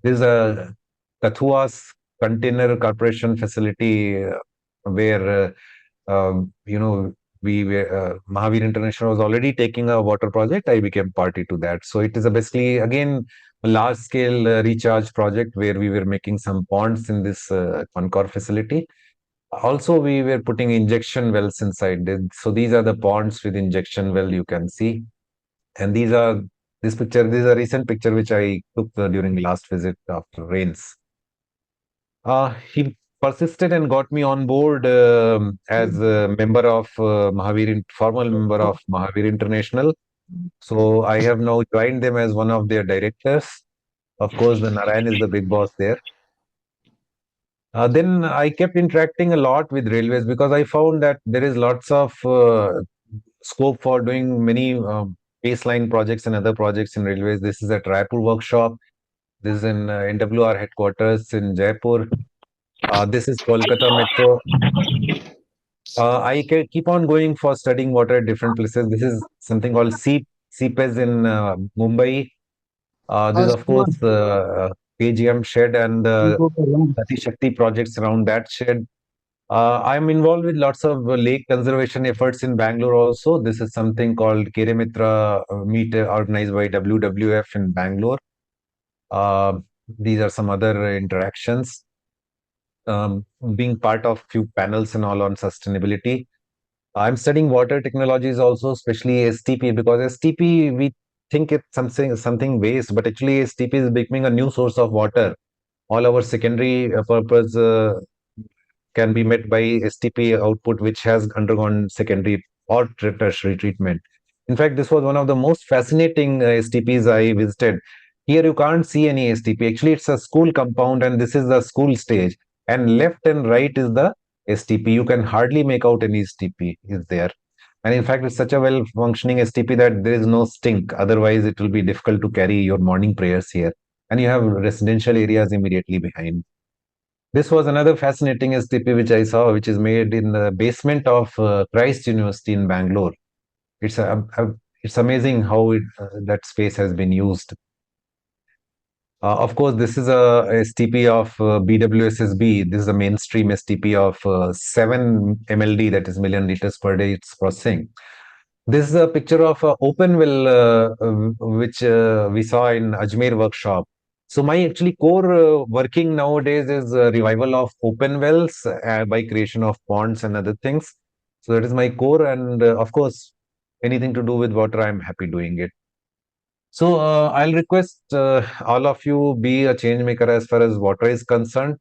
this is a Kathua's container corporation facility where, we were, Mahavir International was already taking a water project. I became party to that. So it is basically, again, a large scale recharge project where we were making some ponds in this Concor facility. Also, we were putting injection wells inside. So these are the ponds with injection well you can see. And this is a recent picture which I took during last visit after rains. He persisted and got me on board as a member of formal member of Mahavir International. So I have now joined them as one of their directors. Of course, the Narayan is the big boss there. Then I kept interacting a lot with railways because I found that there is lots of scope for doing many baseline projects and other projects in railways. This is at Raipur workshop. This is in NWR headquarters in Jaipur. This is Kolkata Metro. Keep on going for studying water at different places. This is something called CPES in Mumbai. This, of course, KGM shed and Sati Shakti projects around that shed. I'm involved with lots of lake conservation efforts in Bangalore also. This is something called Keremitra meet organized by WWF in Bangalore. Uh, these are some other interactions. Being part of few panels and all on sustainability. I'm studying water technologies also, especially STP, because STP, we think it's something waste, but actually STP is becoming a new source of water. All our secondary purpose can be met by STP output, which has undergone secondary or tertiary treatment. In fact, this was one of the most fascinating STPs I visited. Here you can't see any STP. Actually, it's a school compound, and this is the school stage. And left and right is the STP. You can hardly make out any STP is there. And in fact, it's such a well functioning STP that there is no stink. Otherwise, it will be difficult to carry your morning prayers here. And you have residential areas immediately behind. This was another fascinating STP which I saw, which is made in the basement of Christ University in Bangalore. It's amazing how that space has been used. Of course, this is a STP of BWSSB. This is a mainstream STP of 7 MLD, that is million liters per day it's processing. This is a picture of an open well which we saw in Ajmer workshop. So my actually core working nowadays is revival of open wells by creation of ponds and other things. So that is my core, and of course, anything to do with water, I'm happy doing it. So I'll request all of you be a change maker as far as water is concerned.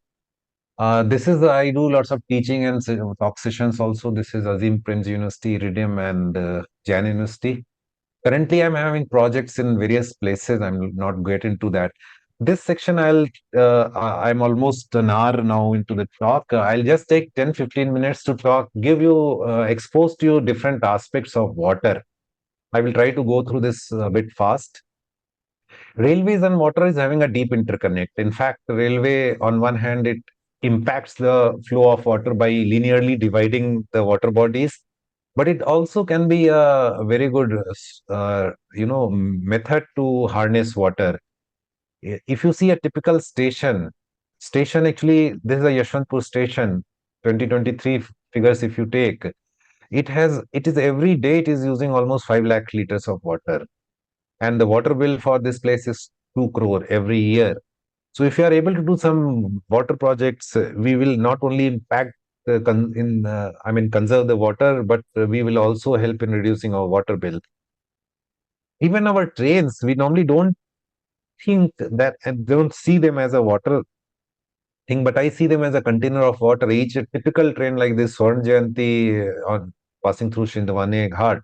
I do lots of teaching and talk sessions also. This is Azim Prince University, Iridium, and Jan University. Currently, I'm having projects in various places. I'm not get into that. This section, I'm almost an hour now into the talk. I'll just take 10-15 minutes to talk, give you, expose to you different aspects of water. I will try to go through this a bit fast. Railways and water is having a deep interconnect. In fact, railway, on one hand, it impacts the flow of water by linearly dividing the water bodies, but it also can be a very good, method to harness water. If you see a typical station actually, this is a Yashwantpur station, 2023 figures if you take, it is every day it is using almost 5 lakh liters of water. And the water bill for this place is 2 crore every year. So if you are able to do some water projects, we will not only impact I mean, conserve the water, but we will also help in reducing our water bill. Even our trains, we normally don't think that and don't see them as a water thing, but I see them as a container of water. Each typical train like this Swarn Jayanti on passing through Shindwani Ghat,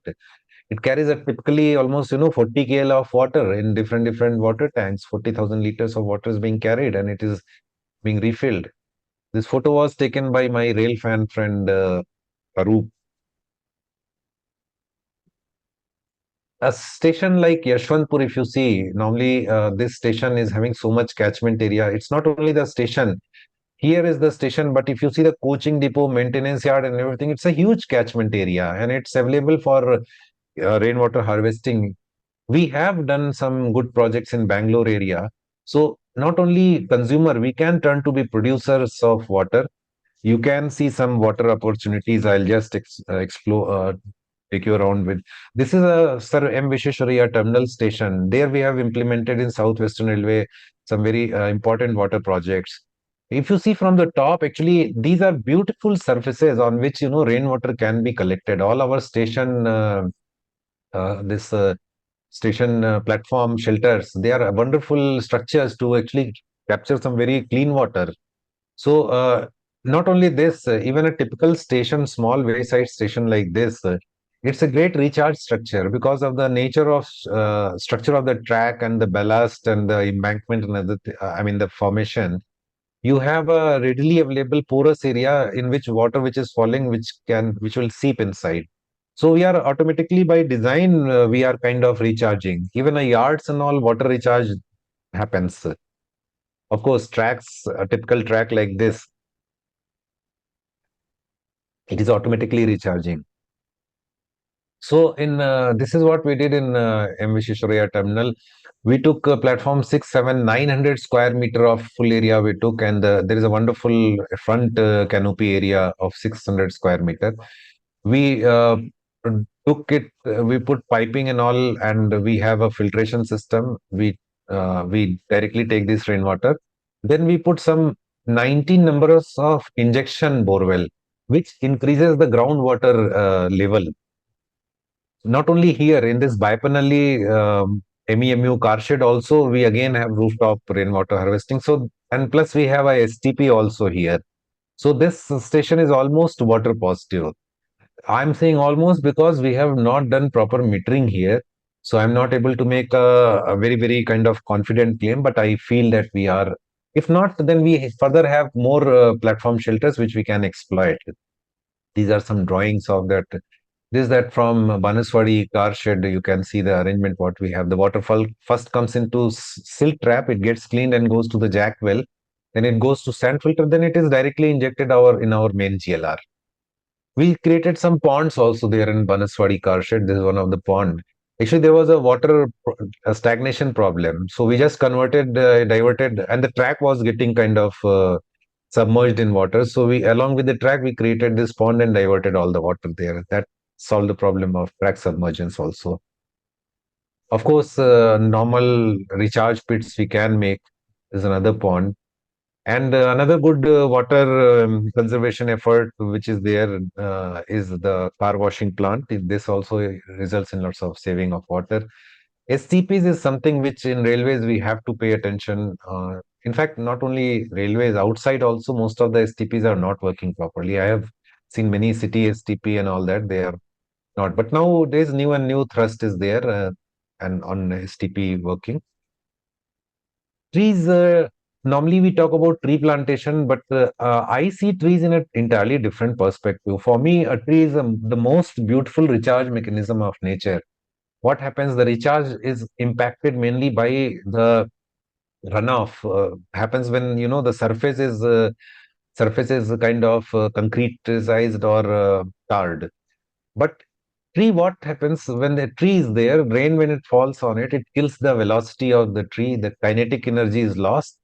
it carries a typically almost 40 kl of water in different water tanks. 40,000 liters of water is being carried and it is being refilled. This photo was taken by my rail fan friend Arup. A station like Yashwantpur, if you see, normally this station is having so much catchment area. It's not only the station. Here is the station, but if you see the coaching depot, maintenance yard, and everything, it's a huge catchment area, and it's available for rainwater harvesting. We have done some good projects in Bangalore area. So not only consumer, we can turn to be producers of water. You can see some water opportunities. I'll just explore, take you around with. This is a Sir M. Visheshwaraya terminal station. There we have implemented in Southwestern Railway some very important water projects. If you see from the top, actually, these are beautiful surfaces on which rainwater can be collected. All our station, this station platform shelters, they are wonderful structures to actually capture some very clean water. So, not only this, even a typical station, small wayside station like this, it's a great recharge structure because of the nature of structure of the track and the ballast and the embankment and I mean the formation. You have a readily available porous area in which water which is falling, which will seep inside. So we are automatically by design, we are kind of recharging. Even a yards and all water recharge happens. Of course, tracks, a typical track like this, it is automatically recharging. So in this is what we did in M. Visheshwaraya terminal. We took platform 6, 7, 900 square meter of full area we took, and there is a wonderful front canopy area of 600 square meter. We took it, we put piping and all, and we have a filtration system. We directly take this rainwater. Then we put some 19 numbers of injection borewell, which increases the groundwater level. Not only here in this Baipanalli MEMU car shed, also we again have rooftop rainwater harvesting. So, and plus we have a STP also here. So this station is almost water positive. I'm saying almost because we have not done proper metering here. So I'm not able to make a very kind of confident claim, but I feel that we are. If not, then we further have more platform shelters which we can exploit. These are some drawings of that. This that from Banaswadi car shed. You can see the arrangement what we have. The waterfall first comes into silt trap. It gets cleaned and goes to the jack well. Then it goes to sand filter. Then it is directly injected in our main GLR. We created some ponds also there in Banaswadi car shed. This is one of the pond. Actually, there was a a stagnation problem. So we just converted, diverted, and the track was getting kind of submerged in water. So we, along with the track, we created this pond and diverted all the water there. That solved the problem of track submergence also. Of course, normal recharge pits we can make. Is another pond. And another good water conservation effort which is there is the car washing plant. This also results in lots of saving of water. STPs is something which in railways we have to pay attention. In fact, not only railways, outside also most of the STPs are not working properly. I have seen many city STP and all that, they are not. But nowadays new thrust is there and on STP working. Trees, normally we talk about tree plantation, but I see trees in an entirely different perspective. For me, a tree is the most beautiful recharge mechanism of nature. What happens? The recharge is impacted mainly by the runoff. Happens when the surface is kind of concretized or tarred. But tree, what happens when the tree is there? Rain, when it falls on it, it kills the velocity of the tree. The kinetic energy is lost,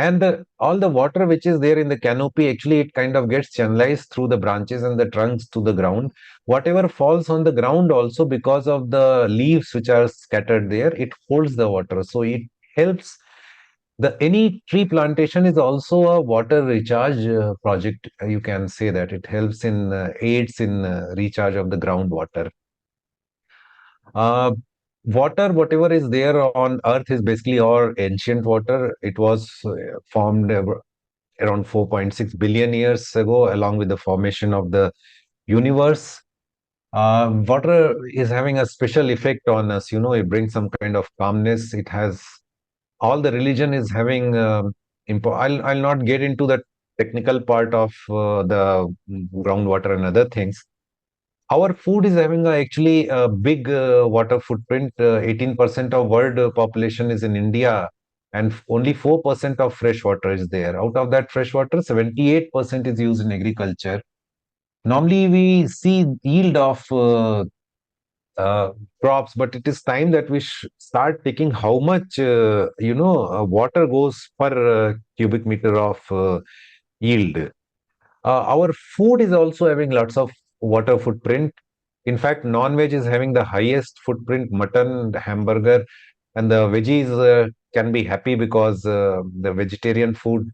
And all the water which is there in the canopy, actually, it kind of gets channelized through the branches and the trunks to the ground. Whatever falls on the ground also, because of the leaves which are scattered there, it holds the water. So it helps. The any tree plantation is also a water recharge project. You can say that it helps in aids in recharge of the groundwater. Uh, Water, whatever is there on Earth, is basically all ancient water. It was formed around 4.6 billion years ago, along with the formation of the universe. Water is having a special effect on us. It brings some kind of calmness. It has all the religion is having. I'll not get into the technical part of the groundwater and other things. Our food is having actually a big water footprint. 18% of world population is in India, and only 4% of fresh water is there. Out of that fresh water, 78% is used in agriculture. Normally, we see yield of uh, crops, but it is time that we start taking how much water goes per cubic meter of yield. Our food is also having lots of water footprint. In fact, non-veg is having the highest footprint, mutton, the hamburger, and the veggies can be happy because the vegetarian food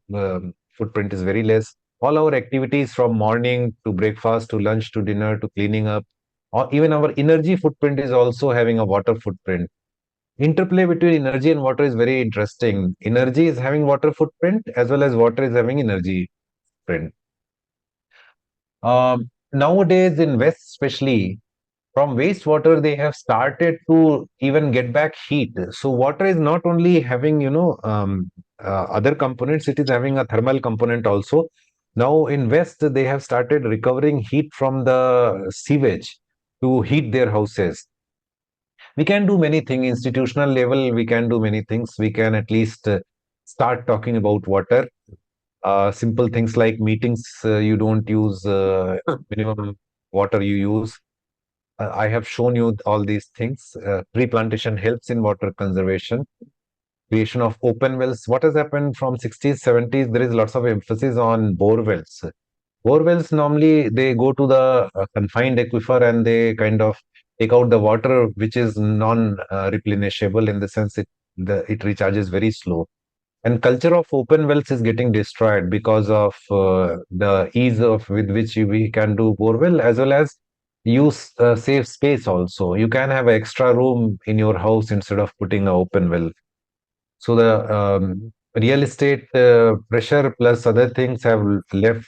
footprint is very less. All our activities from morning to breakfast to lunch to dinner to cleaning up, or even our energy footprint is also having a water footprint. Interplay between energy and water is very interesting. Energy is having water footprint as well as water is having energy footprint. Nowadays in West especially, from wastewater they have started to even get back heat. So water is not only having other components, it is having a thermal component also. Now in West they have started recovering heat from the sewage to heat their houses. We can do many things. Institutional level, we can do many things. We can at least start talking about water. Simple things like meetings, you don't use minimum water you use. I have shown you all these things. Tree plantation helps in water conservation. Creation of open wells. What has happened from 60s, 70s? There is lots of emphasis on bore wells. Bore wells normally they go to the confined aquifer and they kind of take out the water which is non-replenishable, in the sense it recharges very slow. And culture of open wells is getting destroyed because of the ease of with which we can do borewell, as well as use save space also. You can have extra room in your house instead of putting an open well. So the real estate pressure plus other things have left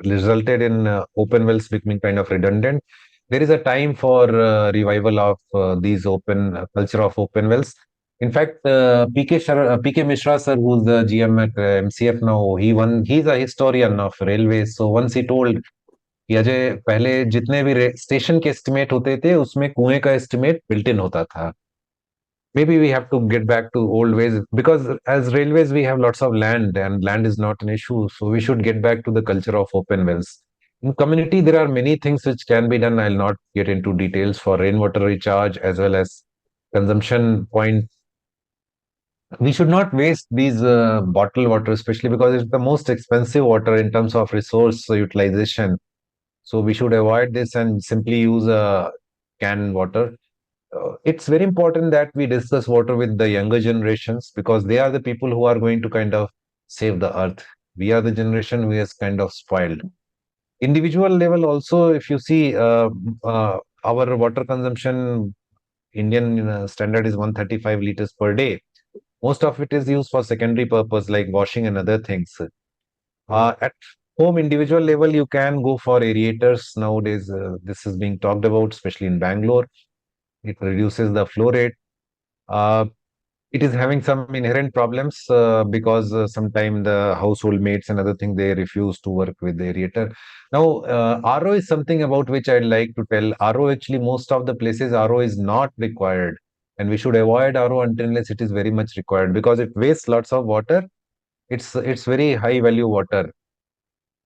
resulted in open wells becoming kind of redundant. There is a time for revival of these open culture of open wells. In fact, PK Mishra sir, who's the GM at MCF now, he's a historian of railways. So once he told कि अजय, पहले जितने भी station के estimate होते थे उसमें कुएं का एस्टिमेट बिल्ट इन होता था. Maybe we have to get back to old ways, because as railways we have lots of land and land is not an issue, so we should get back to the culture of open wells. In community there are many things which can be done. I'll not get into details for rainwater recharge as well as consumption point. We should not waste these bottled water, especially because it's the most expensive water in terms of resource utilization. So we should avoid this and simply use canned water. It's very important that we discuss water with the younger generations, because they are the people who are going to kind of save the earth. We are the generation who is kind of spoiled. Individual level also, if you see our water consumption, Indian standard is 135 liters per day. Most of it is used for secondary purpose like washing and other things. At home individual level, you can go for aerators. Nowadays, this is being talked about, especially in Bangalore. It reduces the flow rate. Uh, it is having some inherent problems because sometimes the household mates and other things, they refuse to work with the aerator. Now, RO is something about which I'd like to tell. RO, actually, most of the places RO is not required, and we should avoid RO until unless it is very much required, because it wastes lots of water. It's very high value water.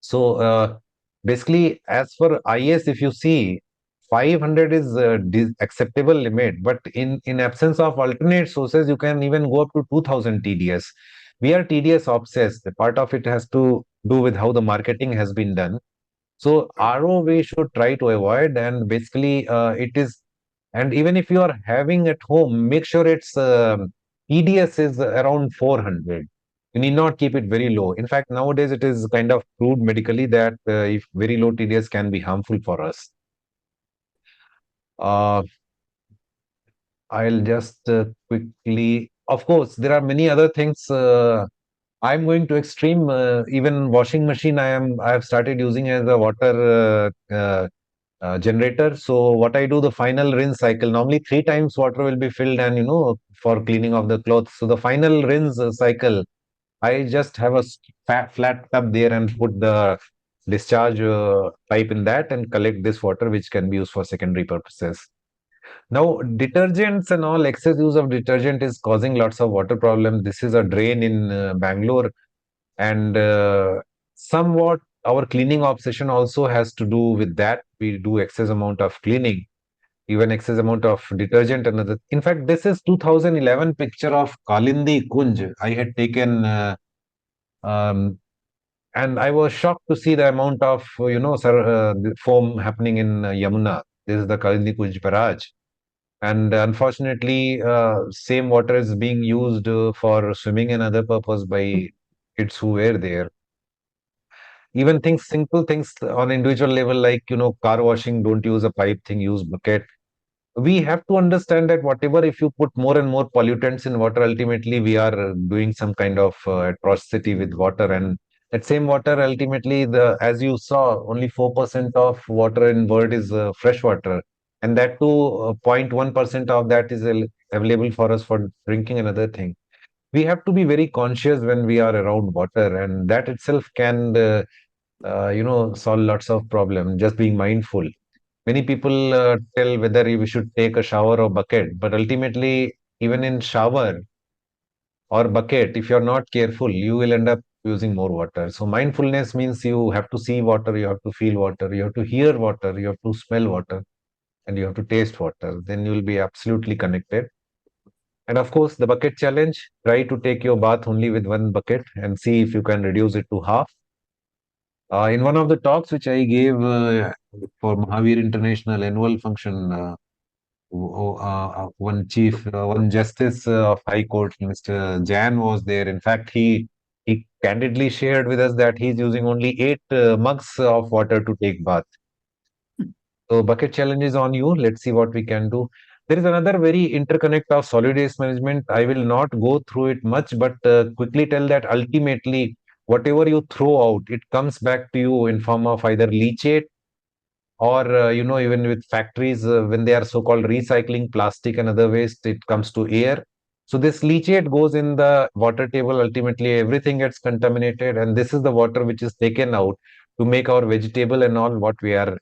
So basically, as for IS, if you see, 500 is acceptable limit, but in absence of alternate sources, you can even go up to 2000 TDS. We are TDS obsessed. The part of it has to do with how the marketing has been done. So RO we should try to avoid, and basically it is, and even if you are having at home, make sure its TDS is around 400. You need not keep it very low. In fact, nowadays it is kind of proved medically that if very low TDS can be harmful for us. Uh, I'll just quickly, of course, there are many other things. I'm going to extreme. Even washing machine, I have started using as a water generator. So what I do, the final rinse cycle. Normally 3 times water will be filled, and for cleaning of the clothes. So the final rinse cycle, I just have a flat tub there and put the discharge pipe in that and collect this water, which can be used for secondary purposes. Now, detergents and all excess use of detergent is causing lots of water problems. This is a drain in Bangalore, and somewhat our cleaning obsession also has to do with that. We do excess amount of cleaning, even excess amount of detergent and other. In fact, this is 2011 picture of Kalindi Kunj I had taken, um, and I was shocked to see the amount of the foam happening in Yamuna. This is the Kalindi Kunj barrage, and unfortunately same water is being used for swimming and other purpose by kids who were there. Even things, simple things on individual level, like car washing, don't use a pipe thing, use bucket. We have to understand that whatever, if you put more and more pollutants in water, ultimately we are doing some kind of atrocity with water. And that same water, ultimately, the as you saw, only 4% of water in world is fresh water, and that too 0.1% of that is available for us for drinking. Another thing, we have to be very conscious when we are around water, and that itself can solve lots of problems. Just being mindful. Many people tell whether we should take a shower or bucket, but ultimately, even in shower or bucket, if you're not careful, you will end up using more water. So mindfulness means you have to see water, you have to feel water, you have to hear water, you have to smell water, and you have to taste water. Then you will be absolutely connected. And of course, the bucket challenge, try to take your bath only with one bucket and see if you can reduce it to half. In one of the talks which I gave for Mahavir International annual function, one justice of High Court, Mr. Jan, was there. In fact, he candidly shared with us that he's using only 8 mugs of water to take bath. So bucket challenge is on you. Let's see what we can do. There is another very interconnect of solid waste management. I will not go through it much, but quickly tell that ultimately, whatever you throw out, it comes back to you in form of either leachate or even with factories when they are so-called recycling plastic and other waste, it comes to air. So this leachate goes in the water table. Ultimately, everything gets contaminated, and this is the water which is taken out to make our vegetable and all what we are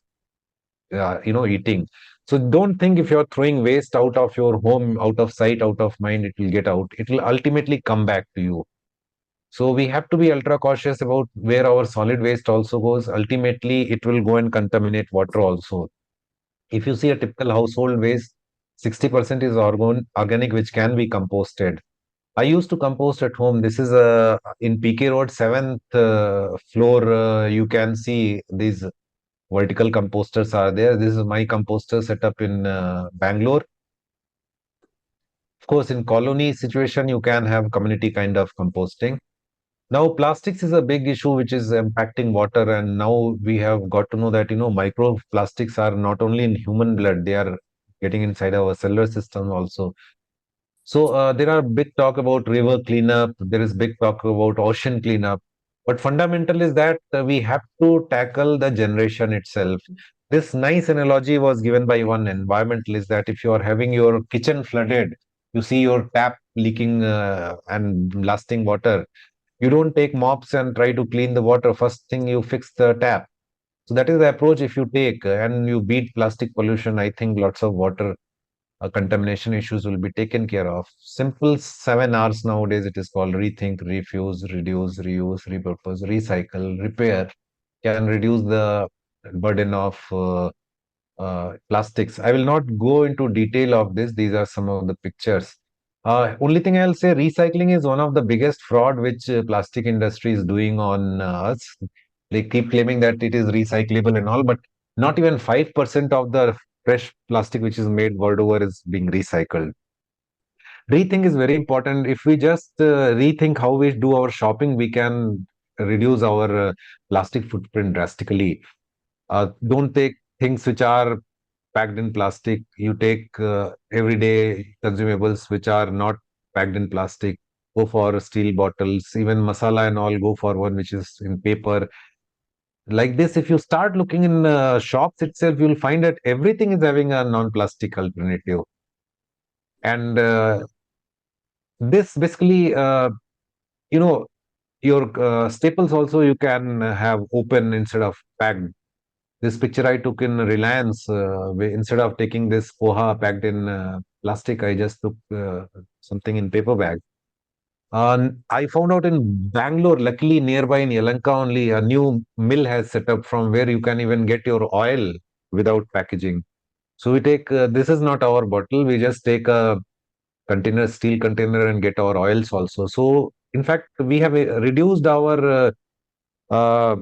eating. So don't think if you're throwing waste out of your home, out of sight, out of mind, it will get out. It will ultimately come back to you. So we have to be ultra cautious about where our solid waste also goes. Ultimately, it will go and contaminate water also. If you see a typical household waste, 60% is organic, which can be composted. I used to compost at home. This is in PK Road, 7th floor. You can see these vertical composters are there. This is my composter set up in Bangalore. Of course, in colony situation, you can have community kind of composting. Now, plastics is a big issue which is impacting water, and now we have got to know that microplastics are not only in human blood; they are getting inside our cellular system also. So there are big talk about river cleanup. There is big talk about ocean cleanup. But fundamental is that we have to tackle the generation itself. This nice analogy was given by one environmentalist that if you are having your kitchen flooded, you see your tap leaking and blasting water. You don't take mops and try to clean the water. First thing, you fix the tap. So that is the approach if you take and you beat plastic pollution. I think lots of water contamination issues will be taken care of. Simple 7 Rs nowadays. It is called rethink, refuse, reduce, reuse, repurpose, recycle, repair. Can reduce the burden of plastics. I will not go into detail of this. These are some of the pictures. Only thing I'll say, recycling is one of the biggest fraud which plastic industry is doing on us. They keep claiming that it is recyclable and all, but not even 5% of the fresh plastic which is made world over is being recycled. Rethink is very important. If we just rethink how we do our shopping, we can reduce our plastic footprint drastically. Don't take things which are packed in plastic. You take everyday consumables which are not packed in plastic. Go for steel bottles. Even masala and all, go for one which is in paper. Like this, if you start looking in shops itself, you'll find that everything is having a non-plastic alternative. And this basically, you know, your staples also you can have open instead of packed. This picture I took in Reliance, instead of taking this poha packed in plastic, I just took something in paper bag. I found out in Bangalore, luckily nearby in Yalanka only, a new mill has set up from where you can even get your oil without packaging. So we take, this is not our bottle, we just take a container, steel container, and get our oils also. So in fact, we have reduced our uh,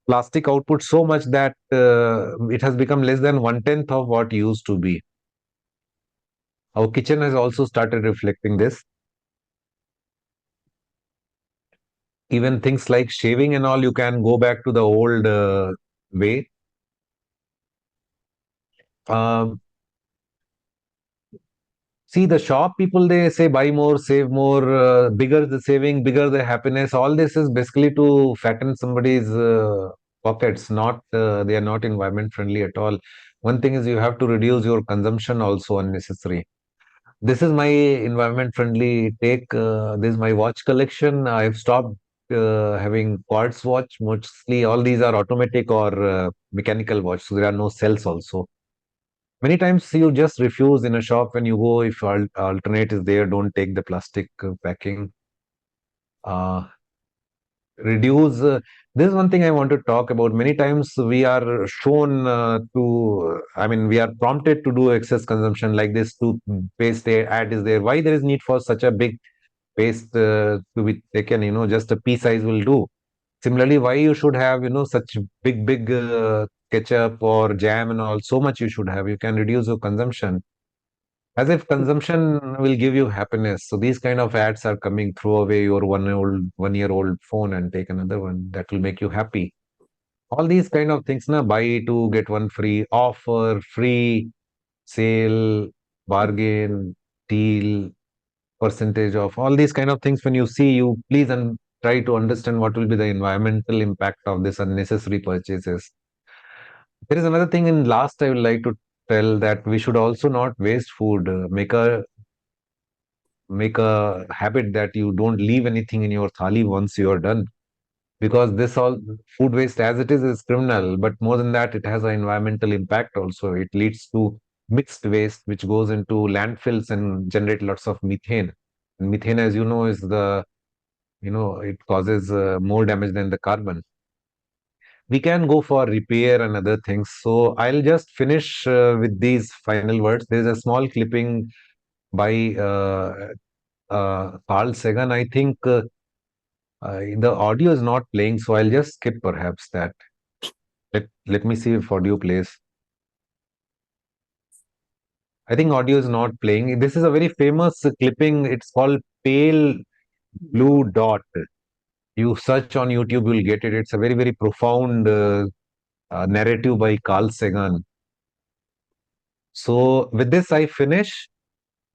plastic output so much that it has become less than 1/10 of what used to be. Our kitchen has also started reflecting this. Even things like shaving and all, you can go back to the old way. Um, See, the shop people, they say buy more, save more, bigger the saving, bigger the happiness. All this is basically to fatten somebody's pockets. Not they are not environment friendly at all. One thing is you have to reduce your consumption also unnecessary. This is my environment friendly take. This is my watch collection. I've stopped having quartz watch. Mostly all these are automatic or mechanical watch. So there are no cells also. Many times you just refuse in a shop when you go. If alternate is there, don't take the plastic packing. Uh, Reduce. This is one thing I want to talk about. Many times we are shown I mean, we are prompted to do excess consumption like this. Toothpaste ad is there. Why there is need for such a big paste to be taken? Just a pea size will do. Similarly, why you should have such big ketchup or jam and all? So much you should have. You can reduce your consumption. As if consumption will give you happiness. So these kind of ads are coming. Throw away your 1 year old phone and take another one that will make you happy. All these kind of things, na, buy two get one free, offer, free, sale, bargain, deal, percentage of all these kind of things. When you see, you please and try to understand what will be the environmental impact of this unnecessary purchases. There is another thing in last I would like to tell, that we should also not waste food. Make a habit that you don't leave anything in your thali once you are done, because this all food waste as it is criminal, but more than that, it has an environmental impact also. It leads to mixed waste which goes into landfills and generate lots of methane. And methane, as you know, is the it causes more damage than the carbon. We can go for repair and other things. So I'll just finish with these final words. There's a small clipping by Carl Sagan. I think the audio is not playing, so I'll just skip perhaps that. Let me see if audio plays. I think audio is not playing. This is a very famous clipping. It's called Pale Blue Dot. You search on YouTube, you'll get it. It's a very profound narrative by Carl Sagan. So with this, I finish.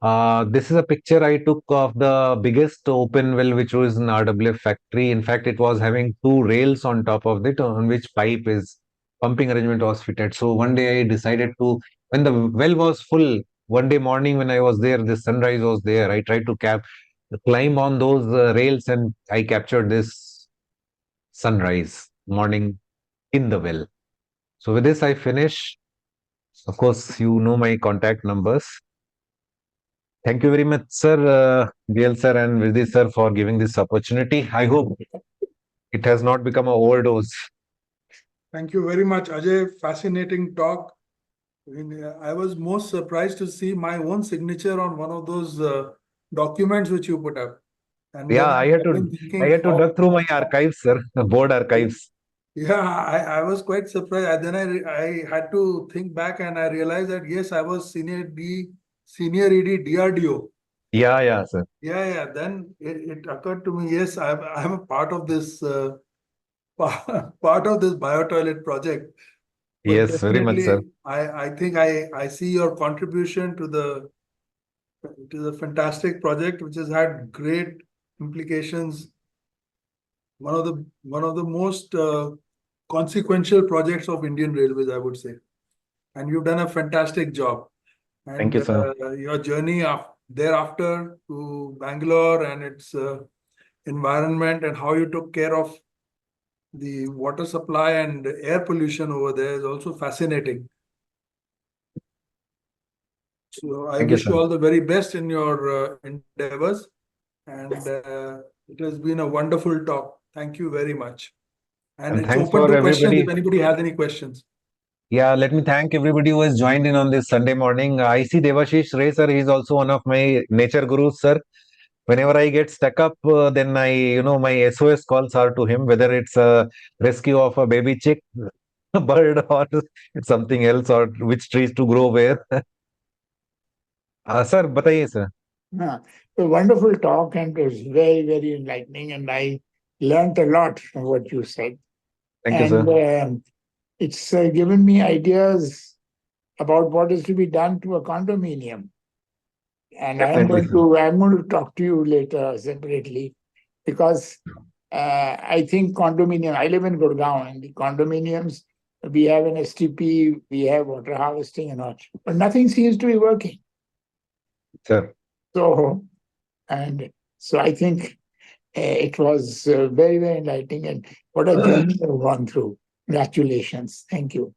This is a picture I took of the biggest open well, which was in RWF factory. In fact, it was having two rails on top of it, on which pipe is pumping arrangement was fitted. So one day I decided to, when the well was full, one day morning when I was there, the sunrise was there. I tried to climb on those rails, and I captured this sunrise morning in the well. So with this, I finish. Of course, you know my contact numbers. Thank you very much, sir, DL sir and Virdi sir, for giving this opportunity. I hope it has not become an overdose. Thank you very much, Ajay. Fascinating talk. I was most surprised to see my own signature on one of those documents which you put up. And Yeah, then I had I've been to I thinking had to how, dug through my archives, sir, board archives. yeah, I was quite surprised. And then I had to think back and I realized that yes, I was senior ED DRDO. Yeah, sir. Yeah. Then it occurred to me, yes, I'm a part of this part of this biotoilet project. But Yes, very much, sir. definitely, I think I see your contribution to the fantastic project, which has had great implications. One of the most consequential projects of Indian Railways, I would say. And you've done a fantastic job. Thank And you, sir. your journey thereafter to Bangalore and its environment and how you took care of the water supply and air pollution over there is also fascinating. So I Thank you, wish sir. you all the very best in your endeavors. And it has been a wonderful talk. Thank you very much. And And it's thanks open for to questions if everybody. anybody has any questions. Yeah, let me thank everybody who has joined in on this Sunday morning. I see Devashish Ray, sir. He's also one of my nature gurus, sir. Whenever I get stuck up, then my SOS calls are to him, whether it's a rescue of a baby chick, a bird, or it's something else, or which trees to grow where. Sir, बताइए, sir. A wonderful talk, and it was very, very enlightening. And I learned a lot from what you said. Thank you, And sir. it's given me ideas about what is to be done to a condominium. And Definitely, sir. I'm going to talk to you later separately, because I think condominium. I live in Gurgaon, and the condominiums, we have an STP, we have water harvesting and all, but nothing seems to be working. Sir. So I think it was very, very enlightening, and what a journey you've gone through. Congratulations. Thank you.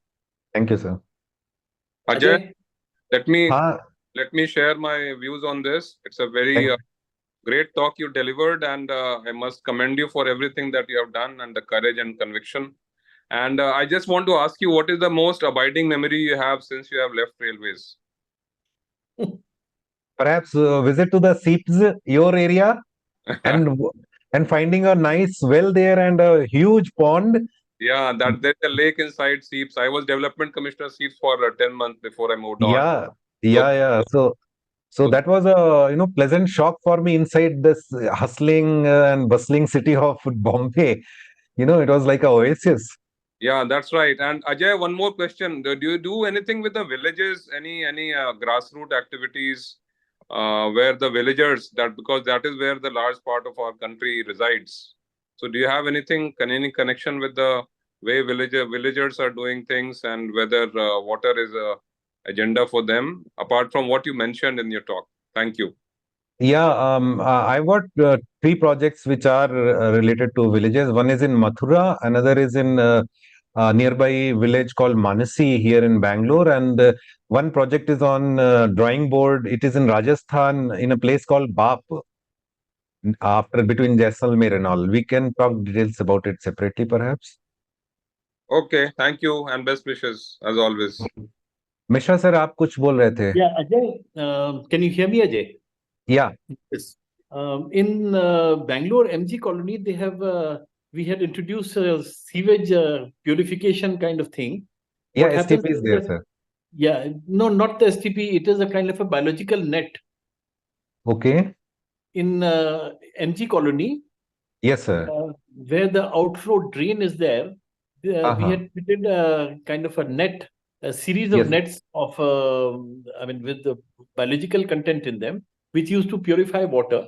Thank you, sir. Ajay, let me हाँ, let me share my views on this. It's a very thank, great talk you delivered, and I must commend you for everything that you have done and the courage and conviction. And I just want to ask you, what is the most abiding memory you have since you have left railways? perhaps visit to the seeps, your area, and and finding a nice well there and a huge pond. Yeah, that there's a lake inside Seeps. I was development commissioner Seeps for 10 months before I moved on. Yeah, So, yeah. So so that was a pleasant shock for me inside this hustling and bustling city of Bombay. It was like a oasis. yeah, that's right. And Ajay, one more question. Do you do anything with the villages? Any grassroots activities where the villagers, that because that is where the large part of our country resides. So do you have any connection with the way villagers are doing things, and whether water is a agenda for them apart from what you mentioned in your talk? Thank you. Yeah, I've got three projects which are related to villages. One is in Mathura, another is in a nearby village called Manasi here in Bangalore, and one project is on drawing board. It is in Rajasthan in a place called Bap, after between Jaisalmer and all. We can talk details about it separately, perhaps. Okay, thank you and best wishes as always. Mishra sir आप कुछ बोल रहे थे? Yeah, Ajay, can you hear me, Ajay? Yeah. Yes. In Bangalore MG colony, we had introduced a sewage purification kind of thing. Yeah, What happens STP is is there, that, sir. yeah, no, not the STP. It is a kind of a biological net Okay. in MG colony, Yes, sir. where the outflow drain is there. We Uh-huh. had fitted a kind of a net, a series of Yes. nets of, with the biological content in them, which used to purify water.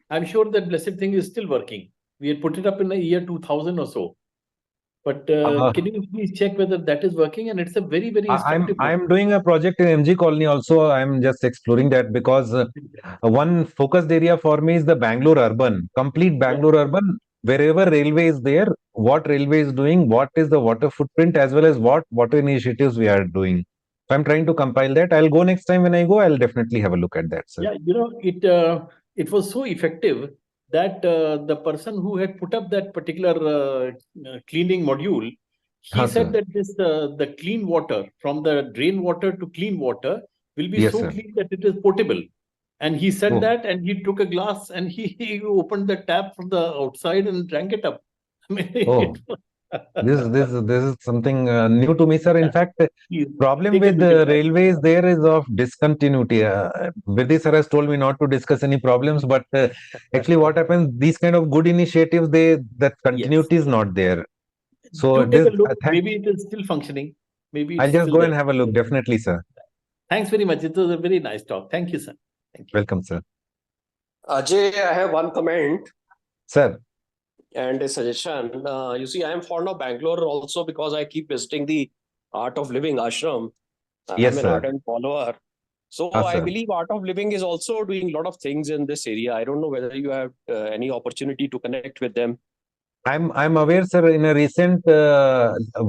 I'm sure that blessed thing is still working. We had put it up in the year 2000 or so. But can you please check whether that is working? And it's a very, very instructive one. I'm doing a project in MG Colony also. I'm just exploring that because one focused area for me is the Bangalore urban, complete Bangalore urban. Wherever railway is there, what railway is doing, what is the water footprint, as well as what water initiatives we are doing. So I'm trying to compile that. I'll go next time when I go. I'll definitely have a look at that, sir. Yeah, it was so effective that the person who had put up that particular cleaning module, he Yes, said sir. that the clean water from the drain water to clean water will be Yes, so sir. clean that it is potable. And he said Oh. that, and he took a glass and he opened the tap from the outside and drank it up. I mean, Oh. This is something new to me, sir. In fact, He's problem taken with with the it. railways there is of discontinuity. Virdi sir has told me not to discuss any problems, but actually, what happens? These kind of good initiatives, that continuity is not there. So Do take a this, look. Maybe it is still functioning. Maybe I'll it's just still go there. and have a look. Definitely, sir. Thanks very much. It was a very nice talk. Thank you, sir. Thank you. Welcome, sir. Ajay, I have one comment Sir, and a suggestion. You see, I am fond of Bangalore also because I keep visiting the Art of Living ashram. yes, I'm an sir. ardent follower. So Ah, I sir. believe Art of Living is also doing a lot of things in this area. I don't know whether you have any opportunity to connect with them. I'm aware, sir. In a recent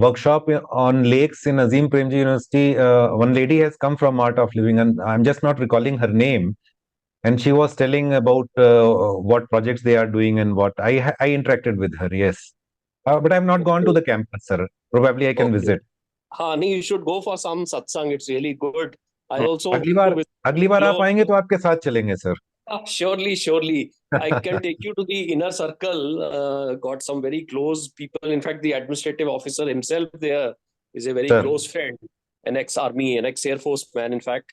workshop on lakes in Azim Premji University, one lady has come from Art of Living, and I'm just not recalling her name. And she was telling about what projects they are doing and what I interacted with her. Yes, but I've not gone to the campus, sir. Probably I can Okay. visit. Hani, you should go for some satsang. It's really good. I also अगली बार आप आएंगे तो आपके साथ चलेंगे, sir. Surely, surely. I can take you to the inner circle. Got some very close people. In fact, the administrative officer himself there is a very Sir. close friend, an ex-army, an ex-air force man, in fact.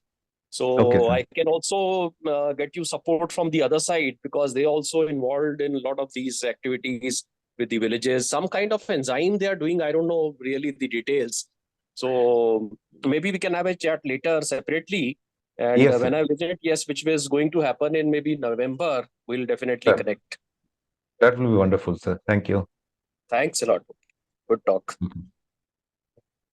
So Okay, sir. I can also get you support from the other side because they also involved in a lot of these activities with the villages. Some kind of enzyme they are doing. I don't know really the details. So maybe we can have a chat later separately. And Yes, when sir. I visit, yes, which is going to happen in maybe November, we'll definitely Sir. connect. That will be wonderful, sir. Thank you. Thanks a lot. Good talk. Mhm.